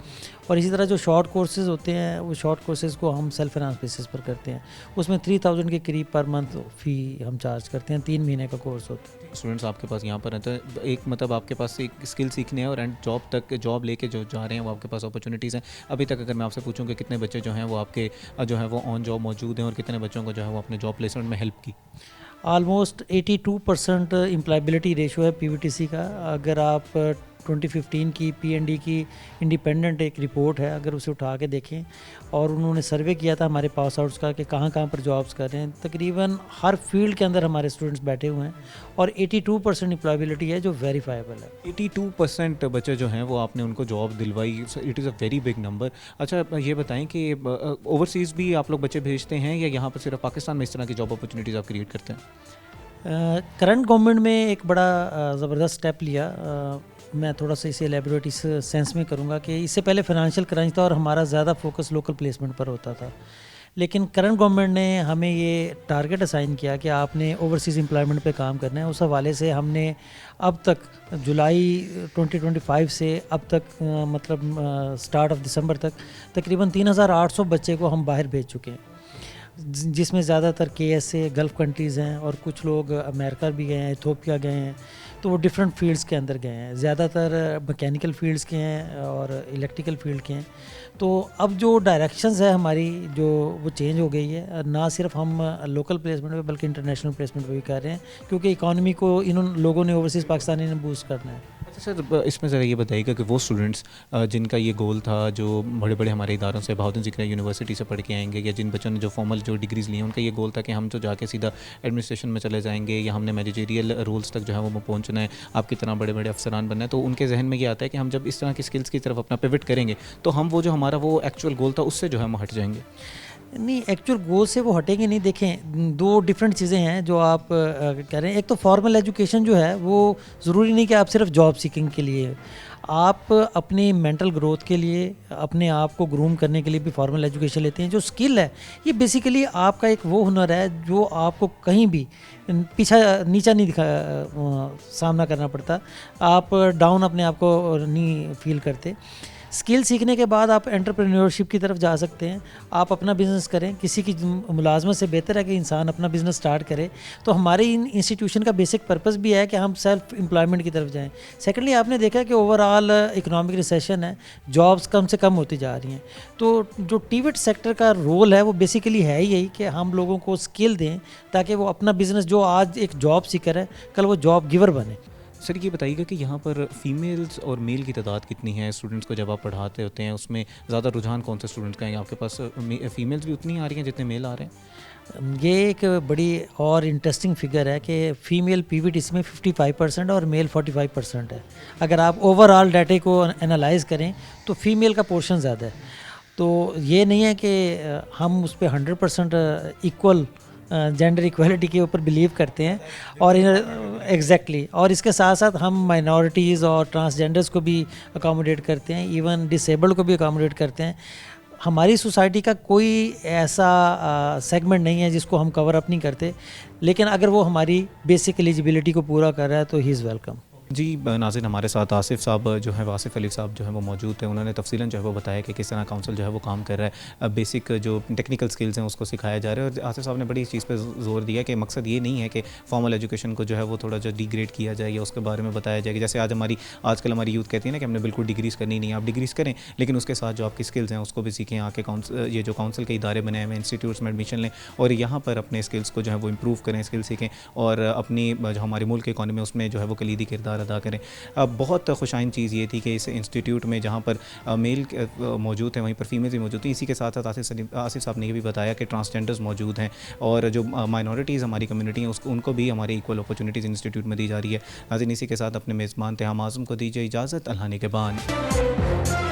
और इसी तरह जो शॉर्ट कोर्सेज़ होते हैं वो शॉर्ट कोर्सेज़ को हम सेल्फ फाइनेंस बेसिस पर करते हैं, उसमें 3,000 के करीब पर मंथ फ़ी हम चार्ज करते हैं। 3 महीने का कोर्स होता है। स्टूडेंट्स आपके पास यहाँ पर हैं तो एक मतलब आपके पास एक स्किल सीखने हैं और एंड जॉब लेके जो जा रहे हैं वो आपके पास अपॉर्चुनिटीज़ हैं। अभी तक अगर मैं आपसे पूछूं कि कितने बच्चे जो हैं वो आपके जो है वो ऑन जॉब मौजूद हैं और कितने बच्चों को जो है वो अपने जॉब प्लेसमेंट में हेल्प की? ऑलमोस्ट 82% एम्प्लॉयबिलिटी रेशो है PVTC का। अगर आप 2015 की P&D की इंडिपेंडेंट एक रिपोर्ट है, अगर उसे उठा के देखें और उन्होंने सर्वे किया था हमारे पास आउट्स का कि कहाँ कहाँ पर जॉब्स कर रहे हैं, तकरीबन हर फील्ड के अंदर हमारे स्टूडेंट्स बैठे हुए हैं और 82% एम्प्लॉयबिलिटी है जो वेरीफाइबल है। 82% बच्चे जो हैं वो आपने उनको जॉब दिलवाई, it is a very big number. अच्छा ये बताएं कि ओवरसीज़ भी आप लोग बच्चे भेजते हैं या यहाँ पर सिर्फ पाकिस्तान में इस तरह की जॉब अपॉर्चुनिटीज़ आप क्रिएट करते हैं? करंट गवर्नमेंट में एक बड़ा ज़बरदस्त स्टेप लिया। मैं थोड़ा सा इसे एलेबोरेट इस सेंस में करूँगा कि इससे पहले फाइनेंशियल क्रंच था और हमारा ज़्यादा फोकस लोकल प्लेसमेंट पर होता था। लेकिन करंट गवर्नमेंट ने हमें ये टारगेट असाइन किया कि आपने ओवरसीज़ एम्प्लॉयमेंट पे काम करना है। उस हवाले से हमने अब तक जुलाई 2025 से अब तक मतलब स्टार्ट ऑफ दिसंबर तक तकरीबन 3,800 बच्चे को हम बाहर भेज चुके हैं, जिसमें ज़्यादातर KSA गल्फ़ कंट्रीज़ हैं और कुछ लोग अमेरिका भी गए हैं, इथोपिया गए हैं। तो वो डिफरेंट फील्ड्स के अंदर गए हैं, ज़्यादातर मैकेनिकल फील्ड्स के हैं और इलेक्ट्रिकल फील्ड के हैं। तो अब जो डायरेक्शंस है हमारी जो वो चेंज हो गई है, ना सिर्फ हम लोकल प्लेसमेंट पे बल्कि इंटरनेशनल प्लेसमेंट पे भी कर रहे हैं, क्योंकि इकॉनमी को इन लोगों ने ओवरसीज़ पाकिस्तानी ने बूस्ट करना है। अच्छा सर, इसमें ज़रा ये बताइएगा कि वो स्टूडेंट्स जिनका ये गोल था, जो बड़े बड़े हमारे इदारों से बहाउद्दीन ज़िक्रिया यूनिवर्सिटी से पढ़ के आएंगे, या जिन बच्चों ने जो फॉर्मल जो डिग्रीज़ ली हैं, उनका ये गोल था कि हम तो जाके सीधा एडमिनिस्ट्रेशन में चले जाएंगे या हमने मैनेजरियल रोल्स तक जो है वो पहुंचना है, आपकी तरह बड़े बड़े अफसरान बनना है, तो उनके जहन में ये आता है कि हम जब इस तरह की स्किल्स की तरफ अपना पिवट करेंगे तो हम वो जो हमारा वो एक्चुअल गोल था उससे जो है हम हट जाएंगे। नहीं, एक्चुअल गोल से वो हटेंगे नहीं। देखें, दो डिफरेंट चीज़ें हैं जो आप कह रहे हैं। एक तो फॉर्मल एजुकेशन जो है वो ज़रूरी नहीं कि आप सिर्फ जॉब सीकिंग के लिए, आप अपनी मेंटल ग्रोथ के लिए, अपने आप को ग्रूम करने के लिए भी फॉर्मल एजुकेशन लेते हैं। जो स्किल है ये बेसिकली आपका एक वो हुनर है जो आपको कहीं भी पीछा नीचा नहीं सामना करना पड़ता, आप डाउन अपने आप को नहीं फील करते। स्किल सीखने के बाद आप एंटरप्रेन्योरशिप की तरफ जा सकते हैं, आप अपना बिज़नेस करें। किसी की मुलाजमत से बेहतर है कि इंसान अपना बिज़नेस स्टार्ट करे। तो हमारे इंस्टीट्यूशन का बेसिक पर्पस भी है कि हम सेल्फ एम्प्लॉयमेंट की तरफ जाएं। सेकेंडली, आपने देखा कि ओवरऑल इकोनॉमिक रिसेशन है, जॉब्स कम से कम होती जा रही हैं। तो जो टीवेट सेक्टर का रोल है वो बेसिकली है यही कि हम लोगों को स्किल दें ताकि वो अपना बिज़नेस, जो आज एक जॉब सीकर है, कल वो जॉब गिवर बने। सर ये बताइएगा कि यहाँ पर फ़ीमेल्स और मेल की तादाद कितनी है स्टूडेंट्स को जब आप पढ़ाते होते हैं, उसमें ज़्यादा रुझान कौन से स्टूडेंट्स का है? आपके पास फ़ीमेल्स भी उतनी आ रही हैं जितने मेल आ रहे हैं? ये एक बड़ी और इंटरेस्टिंग फिगर है कि फ़ीमेल पीवीट इसमें 55% और मेल 45% है। अगर आप ओवरऑल डाटे को एनालाइज करें तो फ़ीमेल का पोर्शन ज़्यादा है। तो ये नहीं है कि हम उस पर 100% इक्वल जेंडर इक्वलिटी के ऊपर बिलीव करते हैं, और एग्जैक्टली और इसके साथ साथ हम माइनॉरिटीज़ और ट्रांसजेंडर्स को भी अकोमोडेट करते हैं, इवन डिसेबल्ड को भी अकोमोडेट करते हैं। हमारी सोसाइटी का कोई ऐसा सेगमेंट नहीं है जिसको हम कवर अप नहीं करते, लेकिन अगर वो हमारी बेसिक एलिजिबिलिटी को पूरा कर रहा है तो ही इज़ वेलकम। जी नाज़रीन, हमारे साथ आसिफ साहब जो है, आसिफ अली साहब जो है वो मौजूद हैं। उन्होंने तफसीलन जो है वो बताया कि किस तरह काउंसिल जो है वो काम कर रहा है, बेसिक जो टेक्निकल स्किल्स हैं उसको सिखाया जा रहा है। और आसिफ साहब ने बड़ी इस चीज़ पे जोर दिया कि मकसद ये नहीं है कि फॉर्मल एजुकेशन को जो है वो थोड़ा जो डिग्रेड किया जाए या उसके बारे में बताया जाए कि जैसे आजकल हमारी यूथ कहती है ना कि हमने बिल्कुल डिग्रीज़ करनी नहीं है। आप डिग्रीज़ करें लेकिन उसके साथ जो आपकी स्किल्स हैं उसको भी सीखें। आके ये जो काउंसिल के इदारे बनाए हुए इंस्टीट्यूट्स में एडमिशन लें और यहाँ पर अपने स्किल्स को जो है वो इम्प्रूव करें, स्किल सीखें और अपनी जो हमारे मुल्क की इकॉनमी उसमें जो है वो कलीदी किरदार अदा करें। बहुत खुशाइन चीज़ ये थी कि इस इंस्टीट्यूट में जहाँ पर मेल मौजूद हैं वहीं पर फीमेल भी मौजूद थी। इसी के साथ साथ आसिफ साहब ने ये भी बताया कि ट्रांसजेंडर्स मौजूद हैं और जो माइनॉरिटीज़ हमारी कम्युनिटी हैं उनको भी हमारे इक्वल अपॉर्चुनिटीज़ इंस्टीट्यूट में दी जा रही है। नाज़रीन, इसी के साथ अपने मेज़बान तेहाम आज़म को दीजिए इजाज़त। अल्लाह निगहबान।